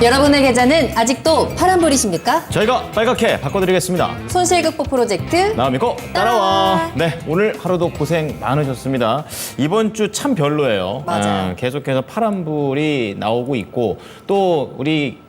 여러분의 계좌는 아직도 파란불이십니까? 저희가 빨갛게 바꿔드리겠습니다. 손실극복 프로젝트 나 믿고 따라와. 네, 오늘 하루도 고생 많으셨습니다. 이번 주 참 별로예요. 맞아요. 계속해서 파란불이 나오고 있고 또 우리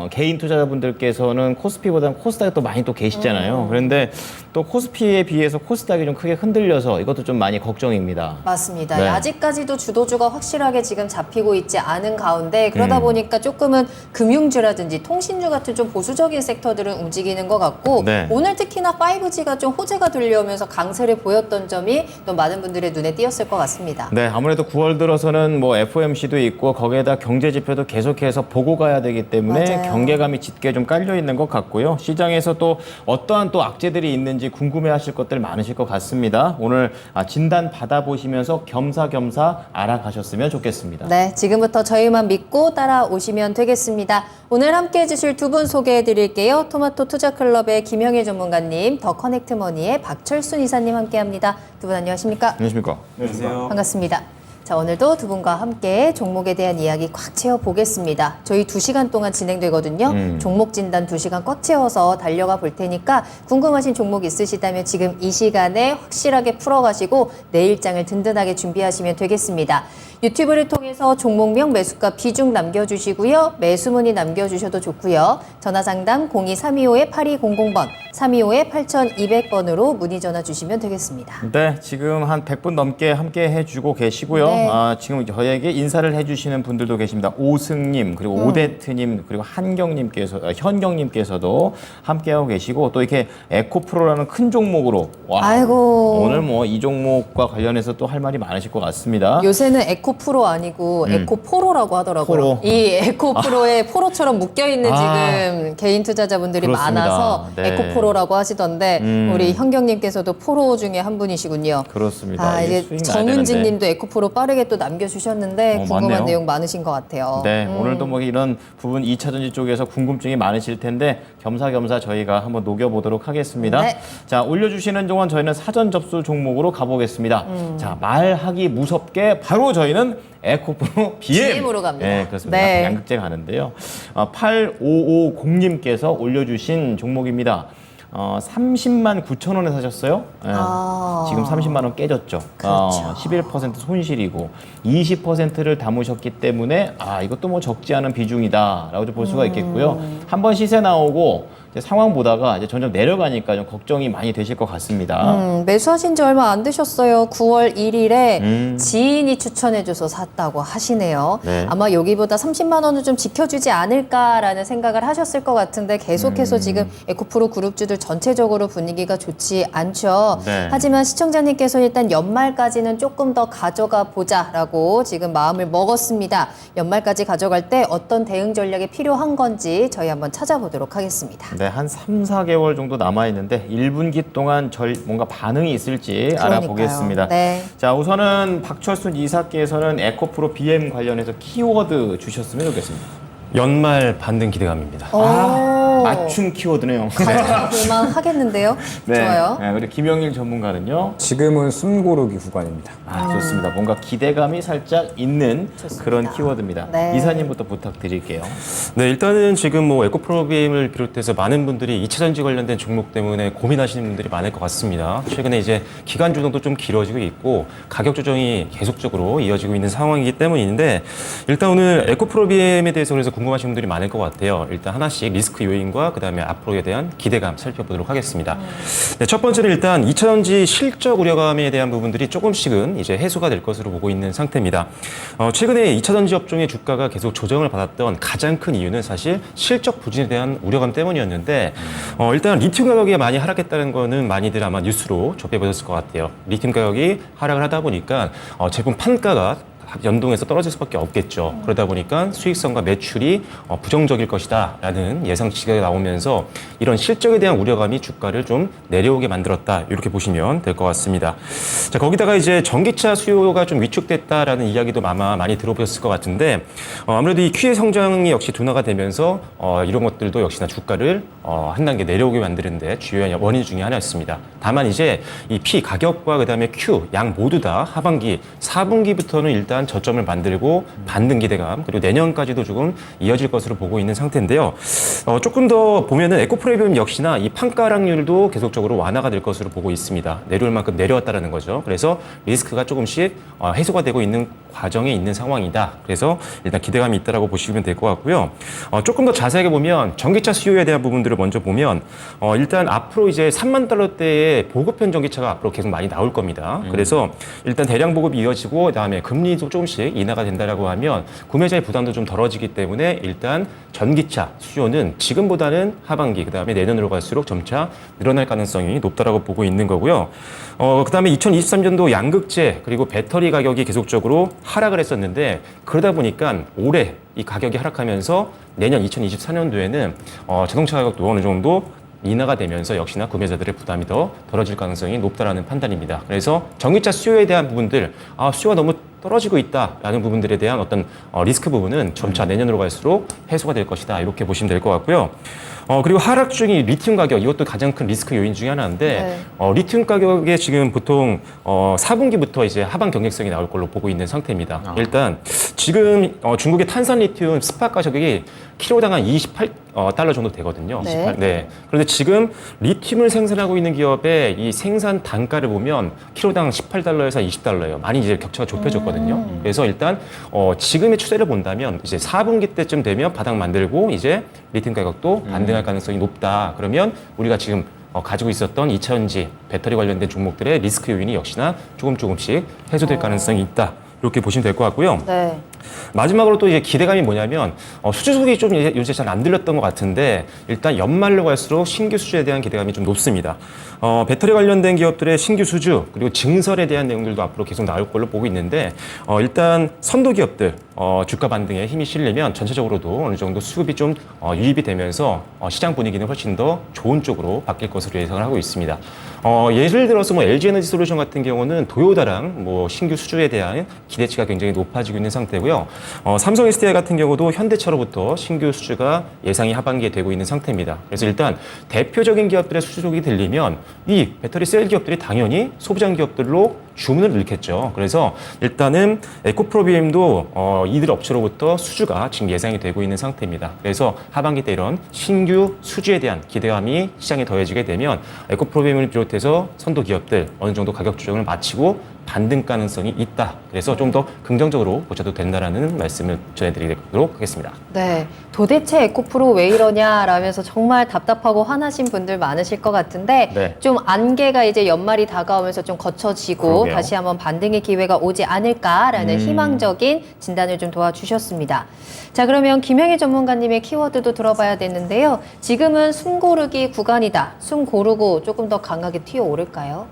개인 투자자분들께서는 코스피보다는 코스닥이 또 많이 또 계시잖아요. 그런데 또 코스피에 비해서 코스닥이 좀 크게 흔들려서 이것도 좀 많이 걱정입니다. 맞습니다. 네. 아직까지도 주도주가 확실하게 지금 잡히고 있지 않은 가운데 그러다 보니까 조금은 금융주라든지 통신주 같은 좀 보수적인 섹터들은 움직이는 것 같고 네. 오늘 특히나 5G가 좀 호재가 들려오면서 강세를 보였던 점이 또 많은 분들의 눈에 띄었을 것 같습니다. 네, 아무래도 9월 들어서는 뭐 FOMC도 있고 거기에다 경제 지표도 계속해서 보고 가야 되기 때문에 맞아요. 경계감이 짙게 좀 깔려 있는 것 같고요. 시장에서 또 어떠한 또 악재들이 있는지 궁금해하실 것들 많으실 것 같습니다. 오늘 진단 받아보시면서 겸사겸사 알아가셨으면 좋겠습니다. 네, 지금부터 저희만 믿고 따라오시면 되겠습니다. 오늘 함께 해주실 두 분 소개해 드릴게요. 토마토 투자클럽의 김영일 전문가님, 더 커넥트머니의 박철순 이사님 함께합니다. 두 분 안녕하십니까? 안녕하십니까? 안녕하세요. 반갑습니다. 자, 오늘도 두 분과 함께 종목에 대한 이야기 꽉 채워보겠습니다. 저희 2시간 동안 진행되거든요. 종목 진단 2시간 꽉 채워서 달려가 볼 테니까 궁금하신 종목 있으시다면 지금 이 시간에 확실하게 풀어가시고 내일장을 든든하게 준비하시면 되겠습니다. 유튜브를 통해서 종목명, 매수가, 비중 남겨주시고요. 매수문의 남겨주셔도 좋고요. 전화상담 02-325-8200번, 325-8200번으로 문의 전화 주시면 되겠습니다. 네, 지금 한 100분 넘게 함께 해주고 계시고요. 네. 지금 저희에게 인사를 해주시는 분들도 계십니다. 오승님, 그리고 오데트님, 그리고 현경님께서도 함께하고 계시고 또 이렇게 에코프로라는 큰 종목으로 와, 아이고. 오늘 뭐 이 종목과 관련해서 또 할 말이 많으실 것 같습니다. 요새는 에코프로 아니고 에코포로라고 하더라고요. 포로. 이 에코프로에 포로처럼 묶여있는 아. 지금 개인 투자자분들이 그렇습니다. 많아서 네. 에코포로라고 하시던데 우리 현경님께서도 포로 중에 한 분이시군요. 그렇습니다. 이게 수익 나야 정은진 되는데. 님도 에코프로 빠르게 또 남겨주셨는데 궁금한 많네요. 내용 많으신 것 같아요. 네, 오늘도 뭐 이런 부분 2차전지 쪽에서 궁금증이 많으실 텐데 겸사겸사 저희가 한번 녹여보도록 하겠습니다. 네. 자, 올려주시는 동안 저희는 사전 접수 종목으로 가보겠습니다. 자, 말하기 무섭게 바로 저희는 에코프로 BM으로 갑니다. 네, 그렇습니다. 네. 양극재 가는데요. 8550님께서 올려주신 종목입니다. 30만 9천 원에 사셨어요? 네. 아. 지금 30만 원 깨졌죠. 그렇죠. 11% 손실이고 20%를 담으셨기 때문에 이것도 뭐 적지 않은 비중이다라고 좀 볼 수가 있겠고요. 한번 시세 나오고 이제 상황 보다가 이제 점점 내려가니까 좀 걱정이 많이 되실 것 같습니다. 매수하신 지 얼마 안 되셨어요. 9월 1일에 지인이 추천해줘서 샀다고 하시네요. 네. 아마 여기보다 30만 원을 좀 지켜주지 않을까라는 생각을 하셨을 것 같은데 계속해서 지금 에코프로 그룹주들 전체적으로 분위기가 좋지 않죠. 네. 하지만 시청자님께서 일단 연말까지는 조금 더 가져가 보자라고 지금 마음을 먹었습니다. 연말까지 가져갈 때 어떤 대응 전략이 필요한 건지 저희 한번 찾아보도록 하겠습니다. 네, 한 3, 4개월 정도 남아있는데 1분기 동안 뭔가 반응이 있을지 알아보겠습니다. 네. 자, 우선은 박철순 이사께서는 에코프로 BM 관련해서 키워드 주셨으면 좋겠습니다. 연말 반등 기대감입니다. 맞춤 키워드네요. 가져볼만 하겠는데요? 좋아요. 네, 그리고 김영일 전문가는요. 지금은 숨 고르기 구간입니다. 좋습니다. 뭔가 기대감이 살짝 있는 좋습니다. 그런 키워드입니다. 네. 이사님부터 부탁드릴게요. 네, 일단은 지금 뭐 에코프로비엠을 비롯해서 많은 분들이 2차전지 관련된 종목 때문에 고민하시는 분들이 많을 것 같습니다. 최근에 이제 기간 조정도 좀 길어지고 있고 가격 조정이 계속적으로 이어지고 있는 상황이기 때문인데 일단 오늘 에코프로비엠에 대해서 그래서 궁금하신 분들이 많을 것 같아요. 일단 하나씩 리스크 요인과 그다음에 앞으로에 대한 기대감 살펴보도록 하겠습니다. 네, 첫 번째는 일단 2차전지 실적 우려감에 대한 부분들이 조금씩은 이제 해소가 될 것으로 보고 있는 상태입니다. 최근에 2차전지 업종의 주가가 계속 조정을 받았던 가장 큰 이유는 사실 실적 부진에 대한 우려감 때문이었는데 일단 리튬 가격이 많이 하락했다는 거는 많이들 아마 뉴스로 접해보셨을 것 같아요. 리튬 가격이 하락을 하다 보니까 제품 판가가 연동해서 떨어질 수밖에 없겠죠. 그러다 보니까 수익성과 매출이 부정적일 것이다라는 예상치가 나오면서 이런 실적에 대한 우려감이 주가를 좀 내려오게 만들었다. 이렇게 보시면 될 것 같습니다. 자, 거기다가 이제 전기차 수요가 좀 위축됐다라는 이야기도 아마 많이 들어보셨을 것 같은데 아무래도 이 QE 성장이 역시 둔화가 되면서 이런 것들도 역시나 주가를 한 단계 내려오게 만드는데 주요한 원인 중에 하나였습니다. 다만 이제 이 P 가격과 그다음에 Q 양 모두 다 하반기 4분기부터는 일단 일단 저점을 만들고 반등 기대감 그리고 내년까지도 조금 이어질 것으로 보고 있는 상태인데요. 조금 더 보면은 에코프로비움 역시나 이 판가락률도 계속적으로 완화가 될 것으로 보고 있습니다. 내려올 만큼 내려왔다라는 거죠. 그래서 리스크가 조금씩 해소가 되고 있는 과정에 있는 상황이다. 그래서 일단 기대감이 있다라고 보시면 될 것 같고요. 조금 더 자세하게 보면 전기차 수요에 대한 부분들을 먼저 보면 일단 앞으로 이제 3만 달러대의 보급형 전기차가 앞으로 계속 많이 나올 겁니다. 그래서 일단 대량 보급이 이어지고 그다음에 금리도 조금씩 인하가 된다라고 하면 구매자의 부담도 좀 덜어지기 때문에 일단 전기차 수요는 지금보다는 하반기 그다음에 내년으로 갈수록 점차 늘어날 가능성이 높다라고 보고 있는 거고요. 그다음에 2023년도 양극재 그리고 배터리 가격이 계속적으로 하락을 했었는데 그러다 보니까 올해 이 가격이 하락하면서 내년 2024년도에는 자동차 가격도 어느 정도 인하가 되면서 역시나 구매자들의 부담이 더 덜어질 가능성이 높다라는 판단입니다. 그래서 전기차 수요에 대한 부분들, 수요가 너무 떨어지고 있다라는 부분들에 대한 어떤 리스크 부분은 점차 내년으로 갈수록 해소가 될 것이다. 이렇게 보시면 될 것 같고요. 그리고 하락 중인 리튬 가격, 이것도 가장 큰 리스크 요인 중에 하나인데, 리튬 가격에 지금 보통 4분기부터 이제 하방 경직성이 나올 걸로 보고 있는 상태입니다. 일단 지금 중국의 탄산 리튬 스팟 가격이 킬로당 한 28달러 정도 되거든요. 네. 28, 네. 그런데 지금 리튬을 생산하고 있는 기업의 이 생산 단가를 보면 킬로당 18달러에서 20달러예요. 많이 이제 격차가 좁혀졌거든요. 그래서 일단 지금의 추세를 본다면 이제 4분기 때쯤 되면 바닥 만들고 이제 리튬 가격도 반등할 가능성이 높다. 그러면 우리가 지금 가지고 있었던 2차전지 배터리 관련된 종목들의 리스크 요인이 역시나 조금씩 해소될 가능성이 있다. 이렇게 보시면 될 것 같고요. 네. 마지막으로 또 이제 기대감이 뭐냐면 수주속이 좀 요새 잘 안 들렸던 것 같은데 일단 연말로 갈수록 신규 수주에 대한 기대감이 좀 높습니다. 배터리 관련된 기업들의 신규 수주 그리고 증설에 대한 내용들도 앞으로 계속 나올 걸로 보고 있는데 일단 선도 기업들 주가 반등에 힘이 실리면 전체적으로도 어느 정도 수급이 좀 유입이 되면서 시장 분위기는 훨씬 더 좋은 쪽으로 바뀔 것으로 예상을 하고 있습니다. 예를 들어서 뭐 LG 에너지 솔루션 같은 경우는 도요다랑 뭐 신규 수주에 대한 기대치가 굉장히 높아지고 있는 상태고요. 삼성 SDI 같은 경우도 현대차로부터 신규 수주가 예상이 하반기에 되고 있는 상태입니다. 그래서 일단 대표적인 기업들의 수주속이 들리면 이 배터리 셀 기업들이 당연히 소비자 기업들로 주문을 넣겠죠. 그래서 일단은 에코프로비엠도 이들 업체로부터 수주가 지금 예상이 되고 있는 상태입니다. 그래서 하반기 때 이런 신규 수주에 대한 기대감이 시장에 더해지게 되면 에코프로비엠을 비롯해서 선도 기업들 어느 정도 가격 조정을 마치고 반등 가능성이 있다. 그래서 좀 더 긍정적으로 보셔도 된다라는 말씀을 전해드리도록 하겠습니다. 네. 도대체 에코프로 왜 이러냐라면서 정말 답답하고 화나신 분들 많으실 것 같은데 네. 좀 안개가 이제 연말이 다가오면서 좀 거쳐지고 그러게요. 다시 한번 반등의 기회가 오지 않을까라는 희망적인 진단을 좀 도와주셨습니다. 자, 그러면 김영희 전문가님의 키워드도 들어봐야 되는데요. 지금은 숨 고르기 구간이다. 숨 고르고 조금 더 강하게 튀어오를까요?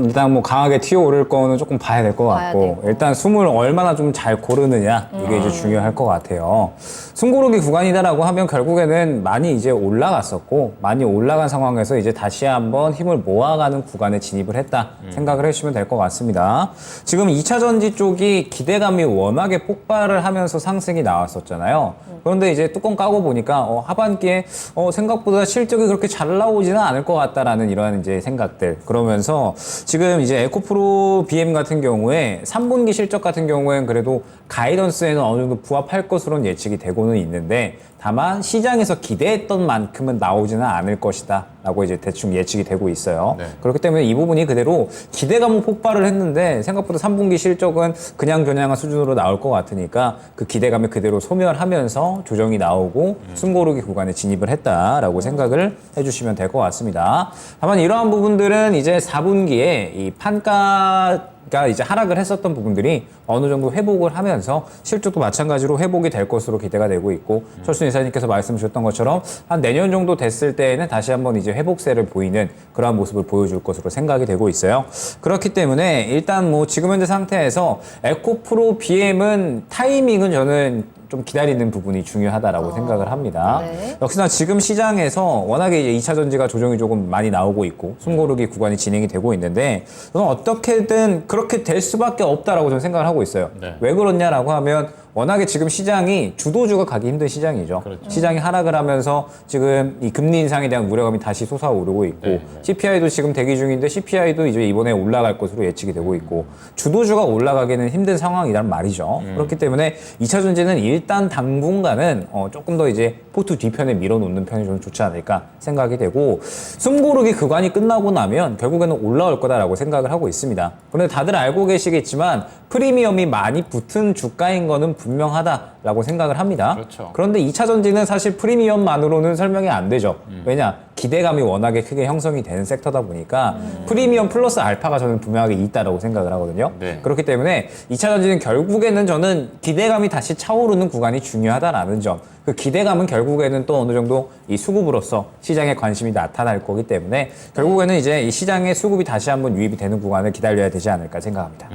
일단 뭐 강하게 튀어오를 거는 조금 봐야 될 것 봐야 같고 되고. 일단 숨을 얼마나 좀 잘 고르느냐 이게 이제 중요할 것 같아요. 숨 고르기 구간이다라고 하면 결국에는 많이 이제 올라갔었고 많이 올라간 상황에서 이제 다시 한번 힘을 모아가는 구간에 진입을 했다 생각을 해주시면 될 것 같습니다. 지금 2차 전지 쪽이 기대감이 워낙에 폭발을 하면서 상승이 나왔었잖아요. 그런데 이제 뚜껑 까고 보니까 하반기에 생각보다 실적이 그렇게 잘 나오지는 않을 것 같다라는 이러한 이제 생각들. 그러면서 지금 이제 에코프로 BM 같은 경우에 3분기 실적 같은 경우에는 그래도 가이던스에는 어느 정도 부합할 것으로는 예측이 되고는 있는데 다만 시장에서 기대했던 만큼은 나오지는 않을 것이다 라고 이제 대충 예측이 되고 있어요. 네. 그렇기 때문에 이 부분이 그대로 기대감은 폭발을 했는데 생각보다 3분기 실적은 그냥 겨냥한 수준으로 나올 것 같으니까 그 기대감을 그대로 소멸하면서 조정이 나오고 숨고르기 구간에 진입을 했다라고 생각을 해주시면 될 것 같습니다. 다만 이러한 부분들은 이제 4분기에 이 판가가 이제 하락을 했었던 부분들이 어느 정도 회복을 하면서 실적도 마찬가지로 회복이 될 것으로 기대가 되고 있고 철순 이사님께서 말씀 주셨던 것처럼 한 내년 정도 됐을 때에는 다시 한번 이제 회복세를 보이는 그러한 모습을 보여줄 것으로 생각이 되고 있어요. 그렇기 때문에 일단 뭐 지금 현재 상태에서 에코프로 BM은 타이밍은 저는 좀 기다리는 부분이 중요하다라고 생각을 합니다. 네. 역시나 지금 시장에서 워낙에 이제 2차 전지가 조정이 조금 많이 나오고 있고 숨고르기 구간이 진행이 되고 있는데 저는 어떻게든 그렇게 될 수밖에 없다라고 저는 생각을 하고 있어요. 네. 왜 그렇냐라고 하면 워낙에 지금 시장이 주도주가 가기 힘든 시장이죠. 시장이 하락을 하면서 지금 이 금리 인상에 대한 우려감이 다시 솟아오르고 있고 CPI도 지금 대기 중인데 CPI도 이제 이번에 올라갈 것으로 예측이 되고 있고 주도주가 올라가기는 힘든 상황이란 말이죠. 그렇기 때문에 2차 전지는 일단 당분간은 조금 더 이제 포트 뒤편에 밀어놓는 편이 좀 좋지 않을까 생각이 되고 숨고르기 구간이 끝나고 나면 결국에는 올라올 거다라고 생각을 하고 있습니다. 그런데 다들 알고 계시겠지만 프리미엄이 많이 붙은 주가인 거는 분명하다라고 생각을 합니다. 그렇죠. 그런데 2차 전지는 사실 프리미엄만으로는 설명이 안 되죠. 왜냐? 기대감이 워낙에 크게 형성이 되는 섹터다 보니까 프리미엄 플러스 알파가 저는 분명하게 있다라고 생각을 하거든요. 네. 그렇기 때문에 2차 전지는 결국에는 저는 기대감이 다시 차오르는 구간이 중요하다라는 점. 그 기대감은 결국에는 또 어느 정도 이 수급으로서 시장에 관심이 나타날 거기 때문에 결국에는 이제 이 시장의 수급이 다시 한번 유입이 되는 구간을 기다려야 되지 않을까 생각합니다.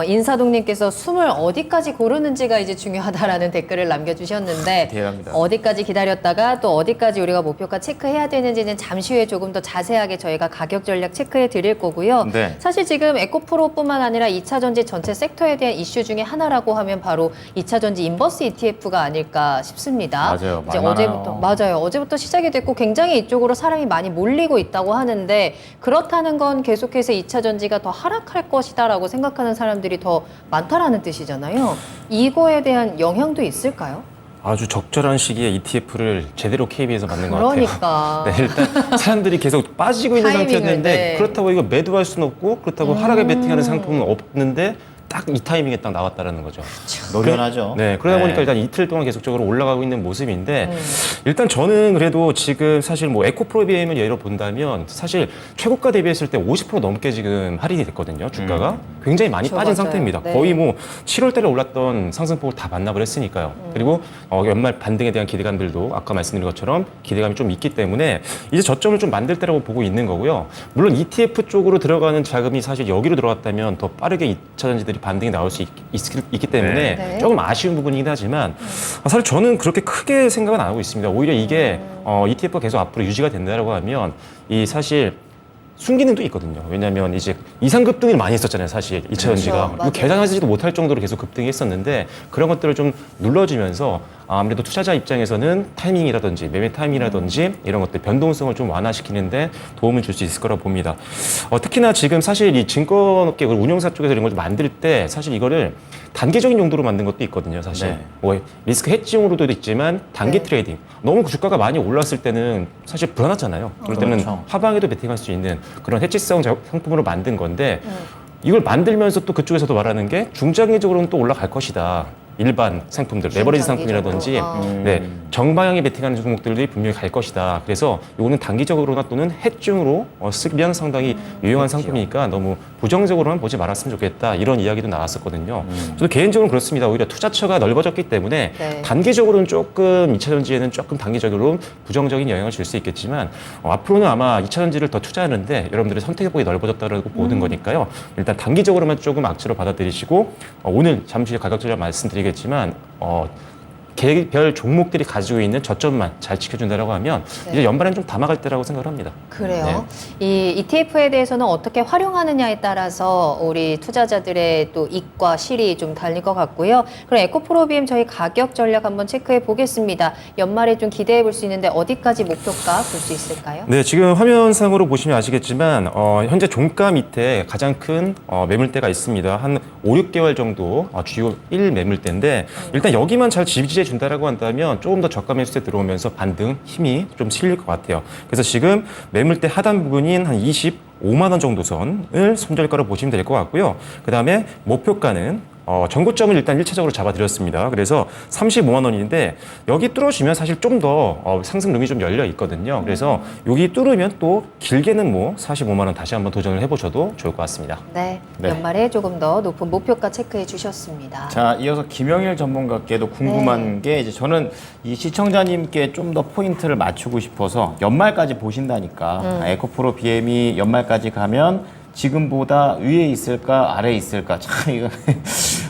인사동님께서 숨을 어디까지 고르는지가 이제 중요하다라는 댓글을 남겨주셨는데 대단합니다. 어디까지 기다렸다가 또 어디까지 우리가 목표가 체크해야 되는지는 잠시 후에 조금 더 자세하게 저희가 가격 전략 체크해 드릴 거고요. 네. 사실 지금 에코프로뿐만 아니라 2차 전지 전체 섹터에 대한 이슈 중에 하나라고 하면 바로 2차 전지 인버스 ETF가 아닐까 싶습니다. 맞아요. 이제 많아요. 어제부터 시작이 됐고 굉장히 이쪽으로 사람이 많이 몰리고 있다고 하는데 그렇다는 건 계속해서 2차 전지가 더 하락할 것이다라고 생각하는 사람들이 더 많다라는 뜻이잖아요. 이거에 대한 영향도 있을까요? 아주 적절한 시기에 ETF를 제대로 KB에서 만든 것 같아요. 그러니까. 네, 일단 사람들이 계속 빠지고 있는 타이밍을, 상태였는데 네. 그렇다고 이거 매도할 수는 없고 그렇다고 하락에 베팅하는 상품은 없는데 딱 이 타이밍에 딱 나왔다라는 거죠. 노련하죠. 네, 그러다 보니까 일단 이틀 동안 계속적으로 올라가고 있는 모습인데 일단 저는 그래도 지금 사실 뭐 에코프로비엠을 예로 본다면 사실 최고가 대비했을 때 50% 넘게 지금 할인이 됐거든요. 주가가 굉장히 많이 그렇죠, 빠진 맞아요. 상태입니다. 네. 거의 뭐 7월달에 올랐던 상승폭을 다 반납을 했으니까요. 그리고 연말 반등에 대한 기대감들도 아까 말씀드린 것처럼 기대감이 좀 있기 때문에 이제 저점을 좀 만들 때라고 보고 있는 거고요. 물론 ETF 쪽으로 들어가는 자금이 사실 여기로 들어갔다면 더 빠르게 2차 전지들이 반등이 나올 수 있기 때문에 네. 조금 아쉬운 부분이긴 하지만 사실 저는 그렇게 크게 생각은 안 하고 있습니다. 오히려 이게 ETF가 계속 앞으로 유지가 된다라고 하면 이 사실 순기능도 있거든요. 왜냐하면 이제 이상 급등을 많이 했었잖아요. 사실 2차 전지가 그렇죠. 맞아요. 계산하지도 못할 정도로 계속 급등이 했었는데 그런 것들을 좀 눌러주면서 아무래도 투자자 입장에서는 타이밍이라든지 매매 타이밍이라든지 이런 것들 변동성을 좀 완화시키는데 도움을 줄 수 있을 거라고 봅니다. 특히나 지금 사실 이 증권업계 운용사 쪽에서 이런 걸 만들 때 사실 이거를 단기적인 용도로 만든 것도 있거든요. 사실 네. 뭐 리스크 해지용으로도 있지만 단기 네. 트레이딩 너무 주가가 많이 올랐을 때는 사실 불안하잖아요. 그럴 때는 그렇죠. 하방에도 베팅할 수 있는 그런 해지성 상품으로 만든 건데 이걸 만들면서 또 그쪽에서도 말하는 게 중장기적으로는 또 올라갈 것이다. 일반 상품들, 레버리지 상품이라든지 네, 정방향에 베팅하는 종목들이 분명히 갈 것이다. 그래서 이거는 단기적으로나 또는 해중으로 쓰면 상당히 유용한 상품이니까 너무 부정적으로만 보지 말았으면 좋겠다. 이런 이야기도 나왔었거든요. 저도 개인적으로 그렇습니다. 오히려 투자처가 넓어졌기 때문에 네. 단기적으로는 단기적으로는 조금 2차 전지에는 조금 단기적으로 부정적인 영향을 줄 수 있겠지만 앞으로는 아마 2차 전지를 더 투자하는데 여러분들의 선택폭이 넓어졌다고 보는 거니까요. 일단 단기적으로만 조금 악재로 받아들이시고 오늘 잠시 후에 가격 전략 말씀드리겠지만 개별 종목들이 가지고 있는 저점만 잘 지켜준다라고 하면 네. 이제 연말엔 좀 담아갈 때라고 생각을 합니다. 그래요. 이 ETF에 대해서는 어떻게 활용하느냐에 따라서 우리 투자자들의 또 이익과 실이 좀 달릴 것 같고요. 그럼 에코프로비엠 저희 가격 전략 한번 체크해 보겠습니다. 연말에 좀 기대해 볼 수 있는데 어디까지 목표가 볼 수 있을까요? 네, 지금 화면상으로 보시면 아시겠지만 현재 종가 밑에 가장 큰 매물대가 있습니다. 한 5, 6개월 정도 주요 1 매물대인데 일단 여기만 잘 지지해 준다라고 한다면 조금 더 저가 매수세 들어오면서 반등 힘이 좀 실릴 것 같아요. 그래서 지금 매물대 하단 부분인 한 25만 원 정도 선을 손절가로 보시면 될 것 같고요. 그다음에 목표가는 전고점을 일단 1차적으로 잡아드렸습니다. 그래서 35만 원인데 여기 뚫어주면 사실 좀 더 상승 룸이 좀 열려 있거든요. 그래서 여기 뚫으면 또 길게는 뭐 45만 원 다시 한번 도전을 해보셔도 좋을 것 같습니다. 네, 네. 연말에 조금 더 높은 목표가 체크해 주셨습니다. 자, 이어서 김영일 전문가께도 궁금한 게 이제 저는 이 시청자님께 좀 더 포인트를 맞추고 싶어서 연말까지 보신다니까 에코프로 BM이 연말까지 가면 지금보다 위에 있을까 아래에 있을까 참 이거